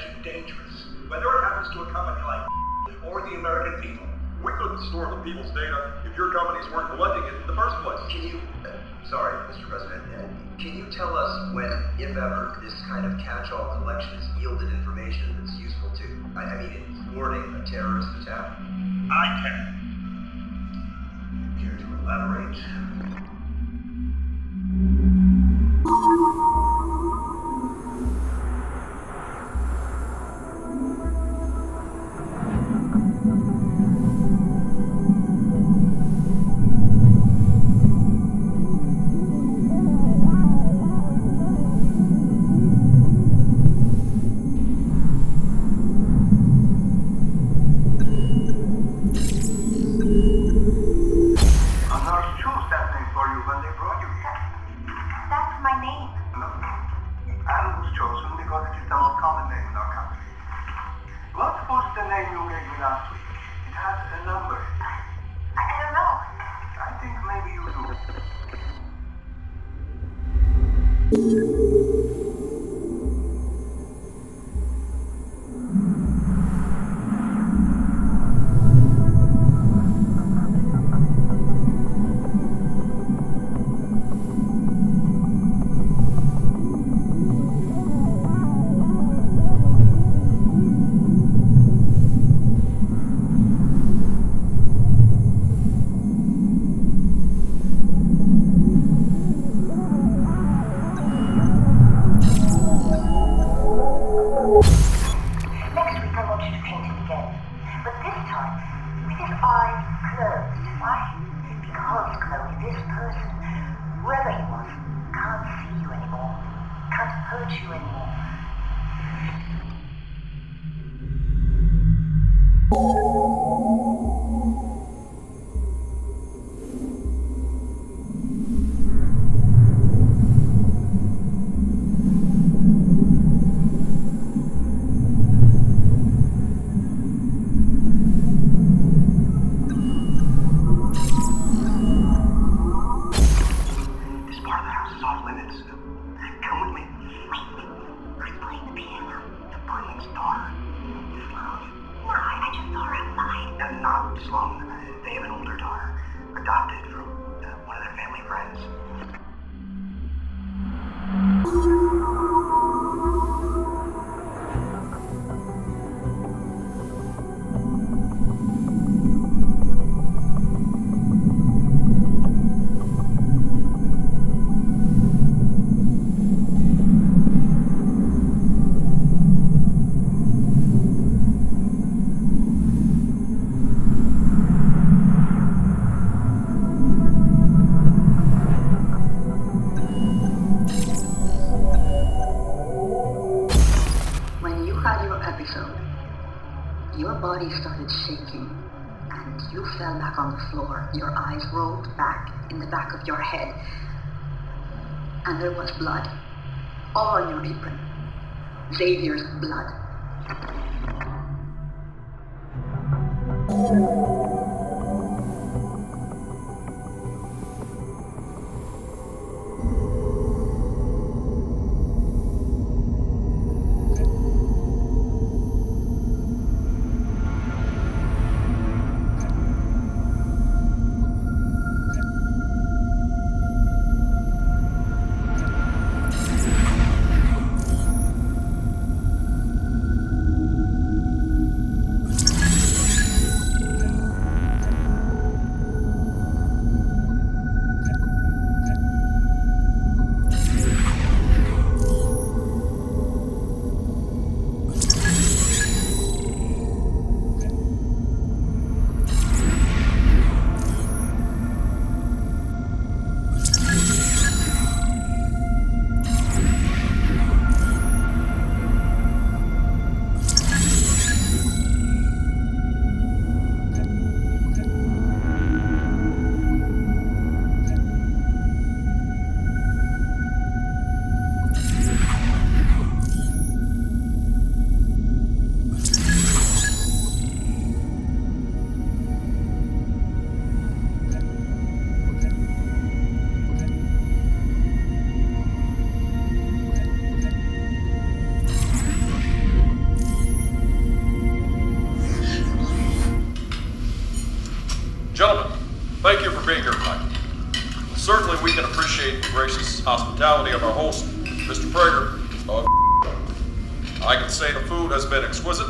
collection dangerous. Whether it happens to a company like or the American people. We couldn't store the people's data if your companies weren't collecting it in the first place. Can you, sorry, Mr. President, can you tell us when, if ever, this kind of catch-all collection has yielded information that's useful to, I mean, in thwarting a terrorist attack? I can. Care to elaborate? Your body started shaking, and you fell back on the floor. Your eyes rolled back in the back of your head, and there was blood all on your apron. Xavier's blood. hospitality of our host, Mr. Prager of I can say the food has been exquisite,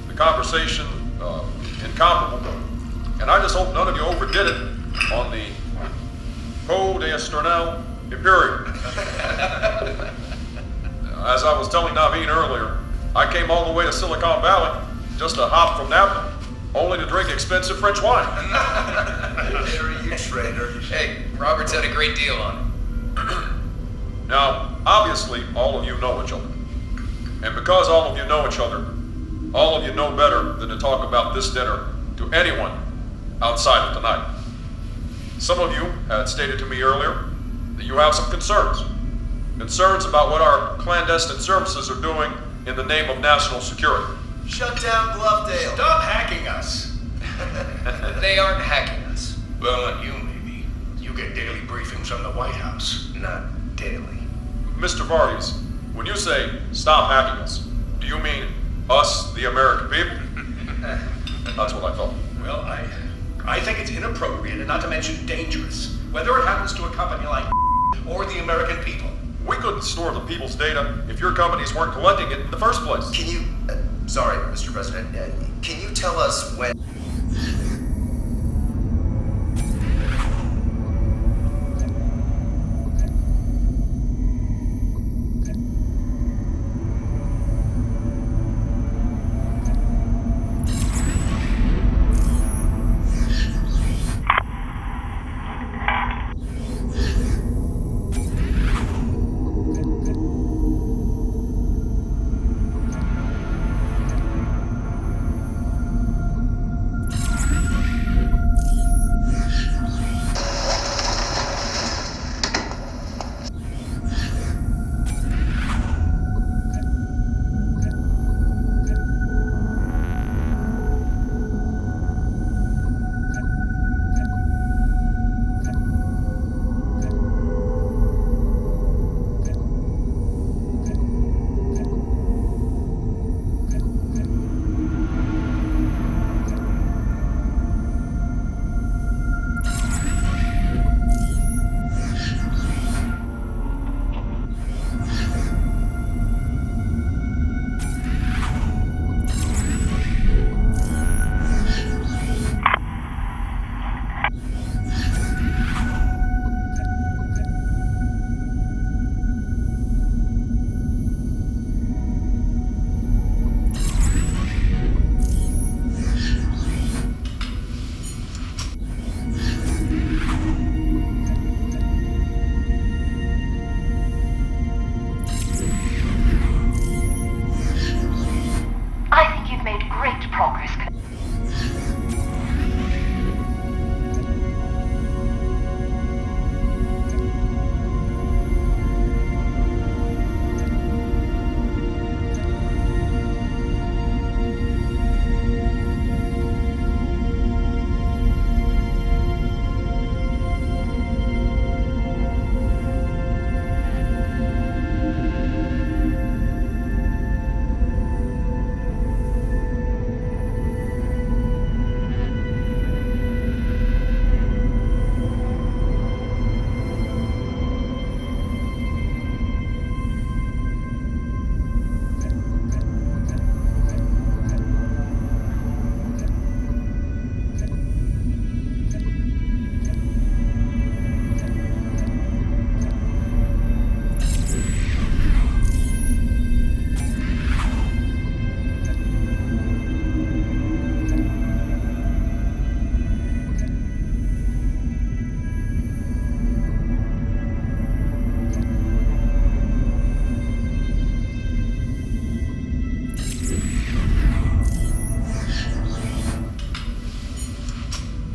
the conversation incomparable, and I just hope none of you overdid it on the Code Astronel Imperial. As I was telling Naveen earlier, I came all the way to Silicon Valley, just a hop from Napa, only to drink expensive French wine. There you, Schrader. Hey, Robert's had a great deal on it. Now, obviously, all of you know each other. And because all of you know each other, all of you know better than to talk about this dinner to anyone outside of tonight. Some of you had stated to me earlier that you have some concerns. Concerns about what our clandestine services are doing in the name of national security. Shut down Bluffdale. Stop hacking us. They aren't hacking us. Well, not you, maybe. You get daily briefings from the White House. Not daily. Mr. Vardes, when you say stop hacking us, do you mean us, the American people? That's what I thought. Well, I think it's inappropriate and not to mention dangerous, whether it happens to a company like or the American people. We couldn't store the people's data if your companies weren't collecting it in the first place. Can you, sorry, Mr. President, can you tell us when...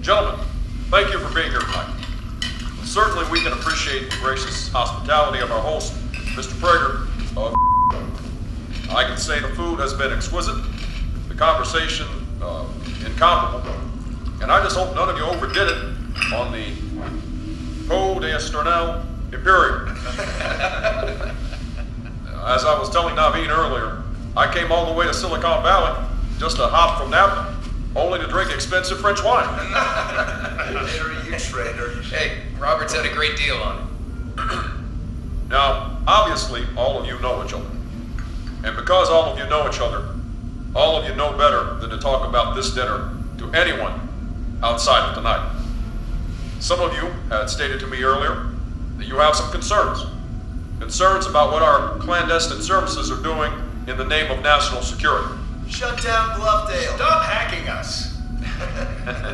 Gentlemen, thank you for being here tonight. Certainly we can appreciate the gracious hospitality of our host, Mr. Prager of I can say the food has been exquisite, the conversation incomparable, and I just hope none of you overdid it on the Code Astronel Imperial. As I was telling Naveen earlier, I came all the way to Silicon Valley, just a hop from Napa, only to drink expensive French wine. There you, Schrader. Hey, Robert's had a great deal on it. Now, obviously, all of you know each other. And because all of you know each other, all of you know better than to talk about this dinner to anyone outside of tonight. Some of you had stated to me earlier that you have some concerns. Concerns about what our clandestine services are doing in the name of national security. Shut down Bluffdale. Stop hacking us.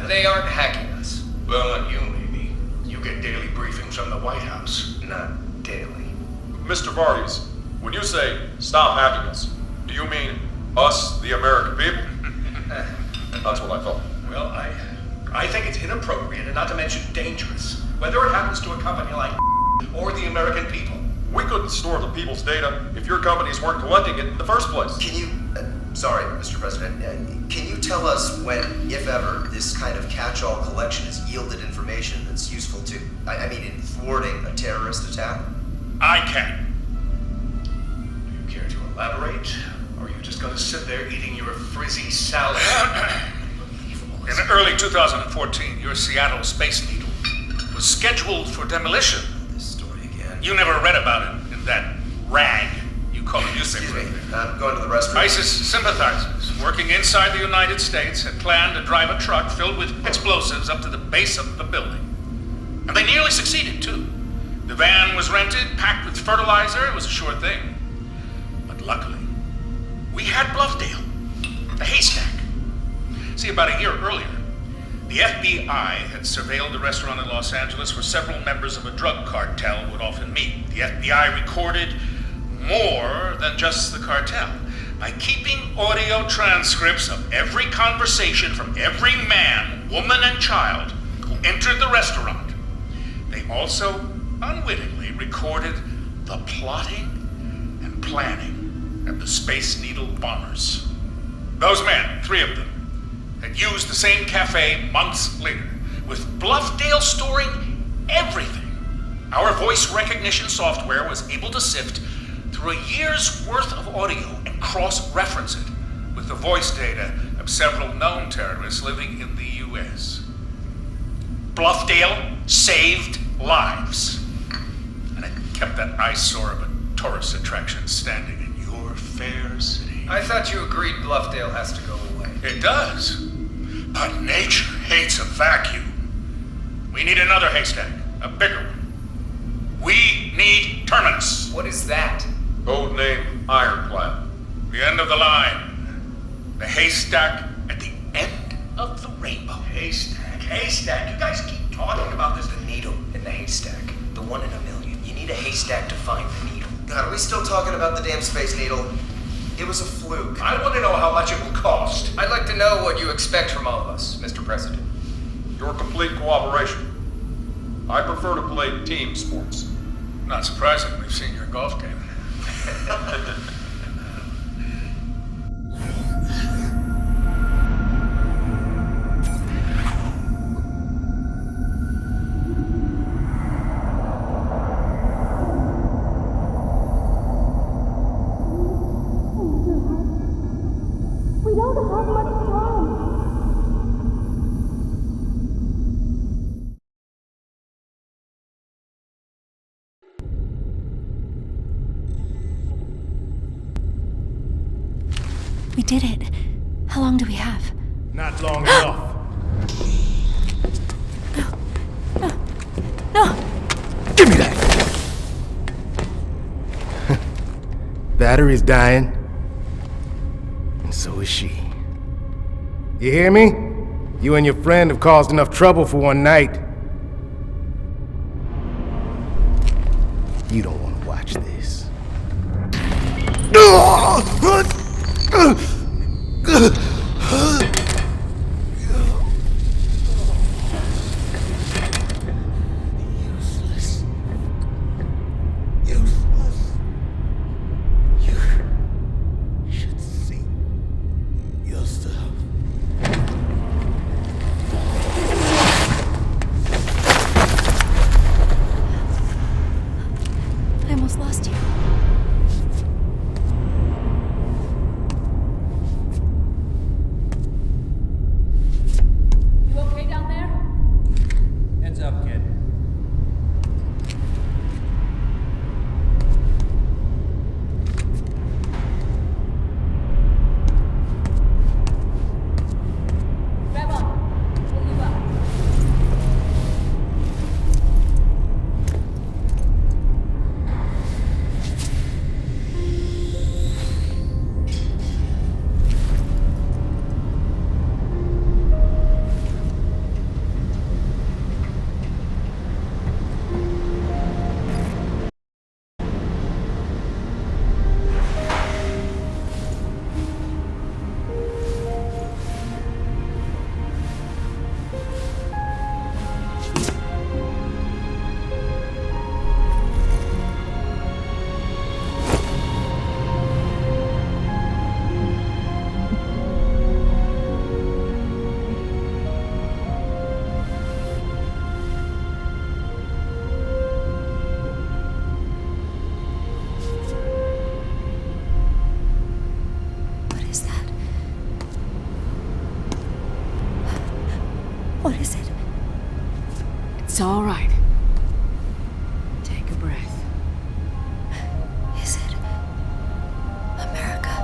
They aren't hacking us. Well, not you, maybe. You get daily briefings from the White House. Not daily. Mr. Vargas, when you say stop hacking us, do you mean us, the American people? That's what I thought. Well, I think it's inappropriate and not to mention dangerous, whether it happens to a company like or the American people. We couldn't store the people's data if your companies weren't collecting it in the first place. Can you, sorry, Mr. President, can you tell us when, if ever, this kind of catch-all collection has yielded information that's useful to, I mean, in thwarting a terrorist attack? I can. Do you care to elaborate, or are you just going to sit there eating your frizzy salad? In early 2014, your Seattle Space Needle was scheduled for demolition. This story again. You never read about it in that rag you call a newspaper. Excuse me, I'm going to the restroom. ISIS sympathizers working inside the United States had planned to drive a truck filled with explosives up to the base of the building. And they nearly succeeded, too. The van was rented, packed with fertilizer. It was a sure thing. But luckily, we had Bluffdale, the haystack. See, about a year earlier, the FBI had surveilled a restaurant in Los Angeles where several members of a drug cartel would often meet. The FBI recorded more than just the cartel by keeping audio transcripts of every conversation from every man, woman, and child who entered the restaurant. They also unwittingly recorded the plotting and planning of the Space Needle bombers. Those men, 3 of them, had used the same cafe months later, with Bluffdale storing everything. Our voice recognition software was able to sift through a year's worth of audio and cross-reference it with the voice data of several known terrorists living in the U.S. Bluffdale saved lives, and it kept that eyesore of a tourist attraction standing in your fair city. I thought you agreed Bluffdale has to go away. It does. But nature hates a vacuum. We need another haystack, a bigger one. We need Terminus. What is that? Code name Ironclad. The end of the line. The haystack at the end of the rainbow. Haystack. You guys keep talking about this. The needle in the haystack. The 1 in a million. You need a haystack to find the needle. God, are we still talking about the damn Space Needle? It was a fluke. I want to know how much it will cost. I'd like to know what you expect from all of us, Mr. President. Your complete cooperation. I prefer to play team sports. Not surprising, we've seen your golf game. We don't have much time. We did it. How long do we have? Not long enough. No! Give me that! Battery's dying. And so is she. You hear me? You and your friend have caused enough trouble for one night. You don't want to watch this. Useless. Useless. You should see yourself. I almost lost you. What is it? It's all right. Take a breath. Is it America?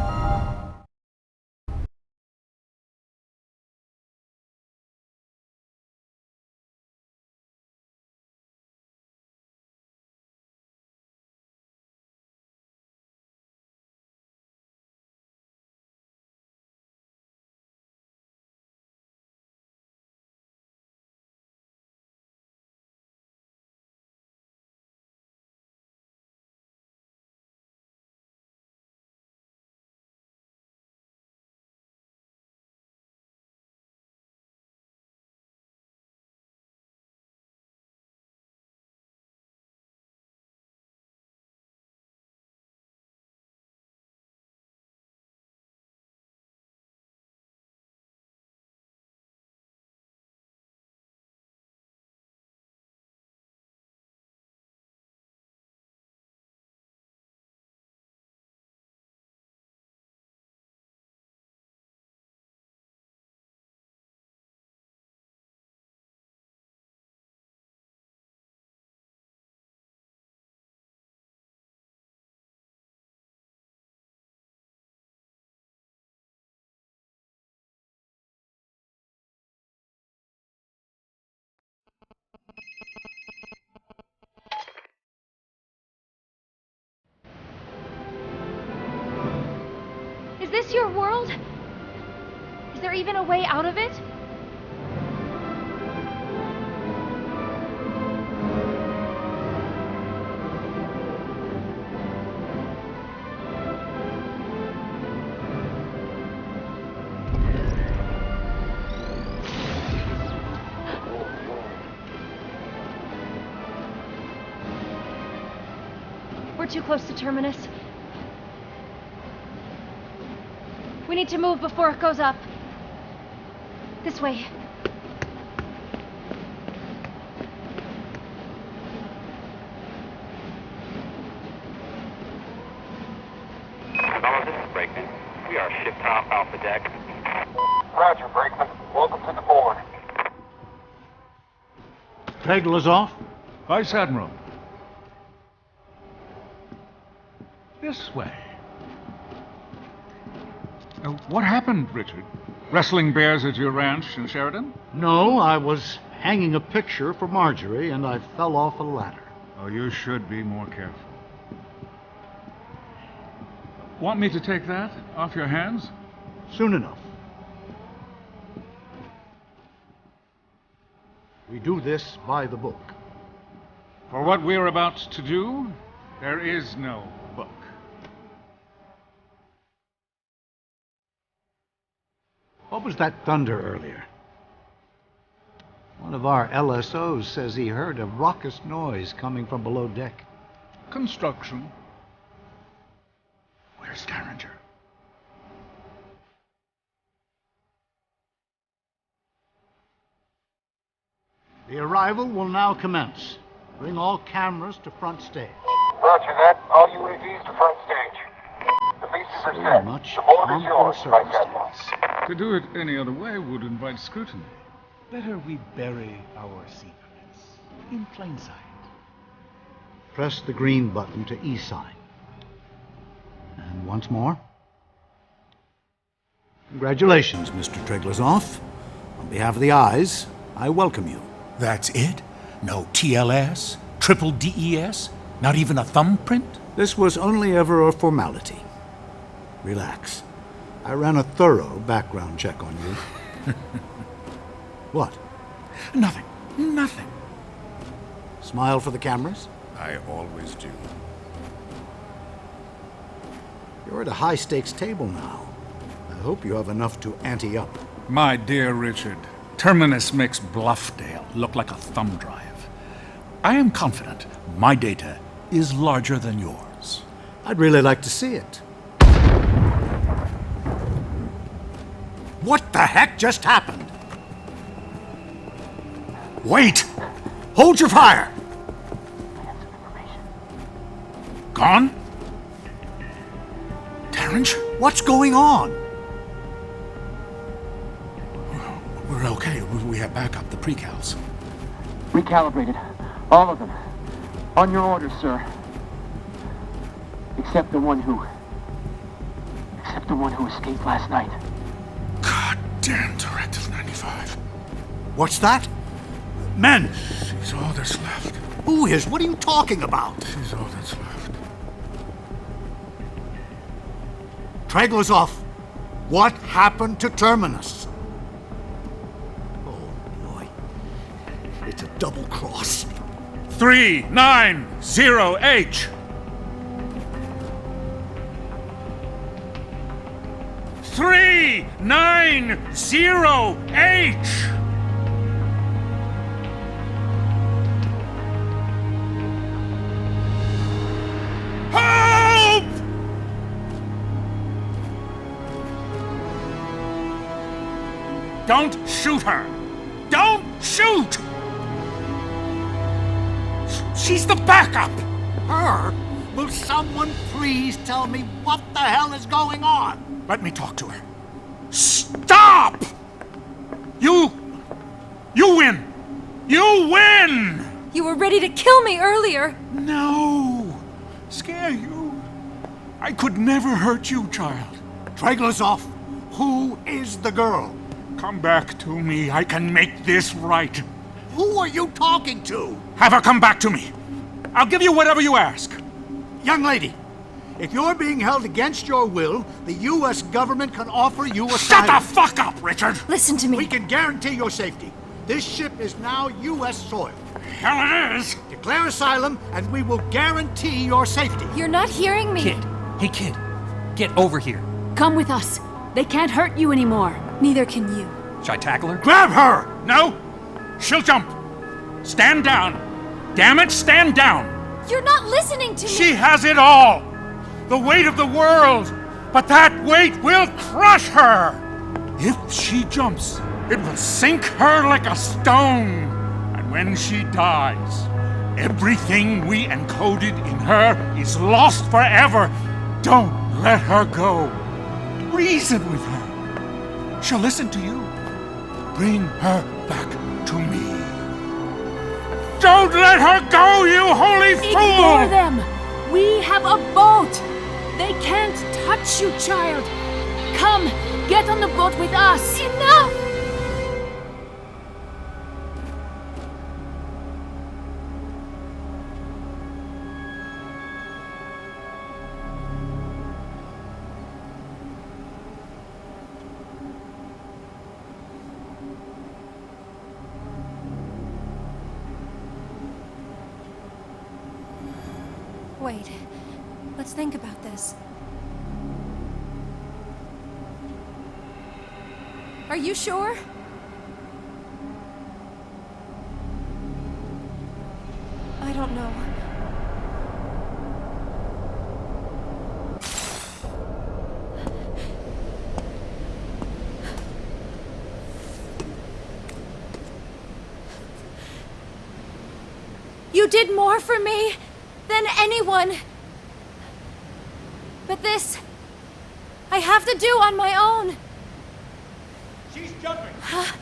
Is this your world? Is there even a way out of it? We're too close to Terminus. We need to move before it goes up. This way. Fellas, this is Brakeman. We are ship top Alpha Deck. Roger, Brakeman. Welcome to the board. Tregler's off. Vice Admiral. This way. What happened, Richard? Wrestling bears at your ranch in Sheridan? No, I was hanging a picture for Marjorie and I fell off a ladder. Oh, you should be more careful. Want me to take that off your hands? Soon enough. We do this by the book. For what we're about to do, there is no book. What was that thunder earlier? One of our LSOs says he heard a raucous noise coming from below deck. Construction. Where's Derringer? The arrival will now commence. Bring all cameras to front stage. Roger that. All UAVs to front stage. The pieces are set. Much The board is yours, Vice Admiral. To do it any other way would invite scrutiny. Better we bury our secrets in plain sight. Press the green button to E-sign. And once more. Congratulations, Mr. Treglerzoff. On behalf of the Eyes, I welcome you. That's it? No TLS? Triple DES? Not even a thumbprint? This was only ever a formality. Relax. I ran a thorough background check on you. What? Nothing. Nothing. Smile for the cameras? I always do. You're at a high-stakes table now. I hope you have enough to ante up. My dear Richard, Terminus makes Bluffdale look like a thumb drive. I am confident my data is larger than yours. I'd really like to see it. What the heck just happened? Wait! Hold your fire! Gone? Terrence? What's going on? We're okay. We have backup, the precals. Recalibrated. All of them. On your orders, sir. Except the one who escaped last night. God damn Directive 95. What's that? Men! She's all that's left. Who is? What are you talking about? She's all that's left. Tragler's what happened to Terminus? Oh, boy. It's a double cross. 390H! 390H! Help! Don't shoot her! Don't shoot! She's the backup! Her? Will someone please tell me what the hell is going on? Let me talk to her. Stop! You win! You win! You were ready to kill me earlier! No! Scare you? I could never hurt you, child. Tragler's who is the girl? Come back to me. I can make this right. Who are you talking to? Have her come back to me. I'll give you whatever you ask. Young lady, if you're being held against your will, the U.S. government can offer you asylum. Shut the fuck up, Richard! Listen to me. We can guarantee your safety. This ship is now U.S. soil. Hell it is! Declare asylum, and we will guarantee your safety. You're not hearing me. Kid. Hey, kid. Get over here. Come with us. They can't hurt you anymore. Neither can you. Should I tackle her? Grab her! No! She'll jump. Stand down. Damn it, stand down! You're not listening to me! She has it all! The weight of the world! But that weight will crush her! If she jumps, it will sink her like a stone. And when she dies, everything we encoded in her is lost forever. Don't let her go. Reason with her. She'll listen to you. Bring her back to me. Don't let her go, you holy fool! Ignore them! We have a boat! They can't touch you, child! Come, get on the boat with us! Enough! Wait, let's think about this. Are you sure? I don't know. You did more for me than anyone. But this, I have to do on my own. She's jumping. Huh?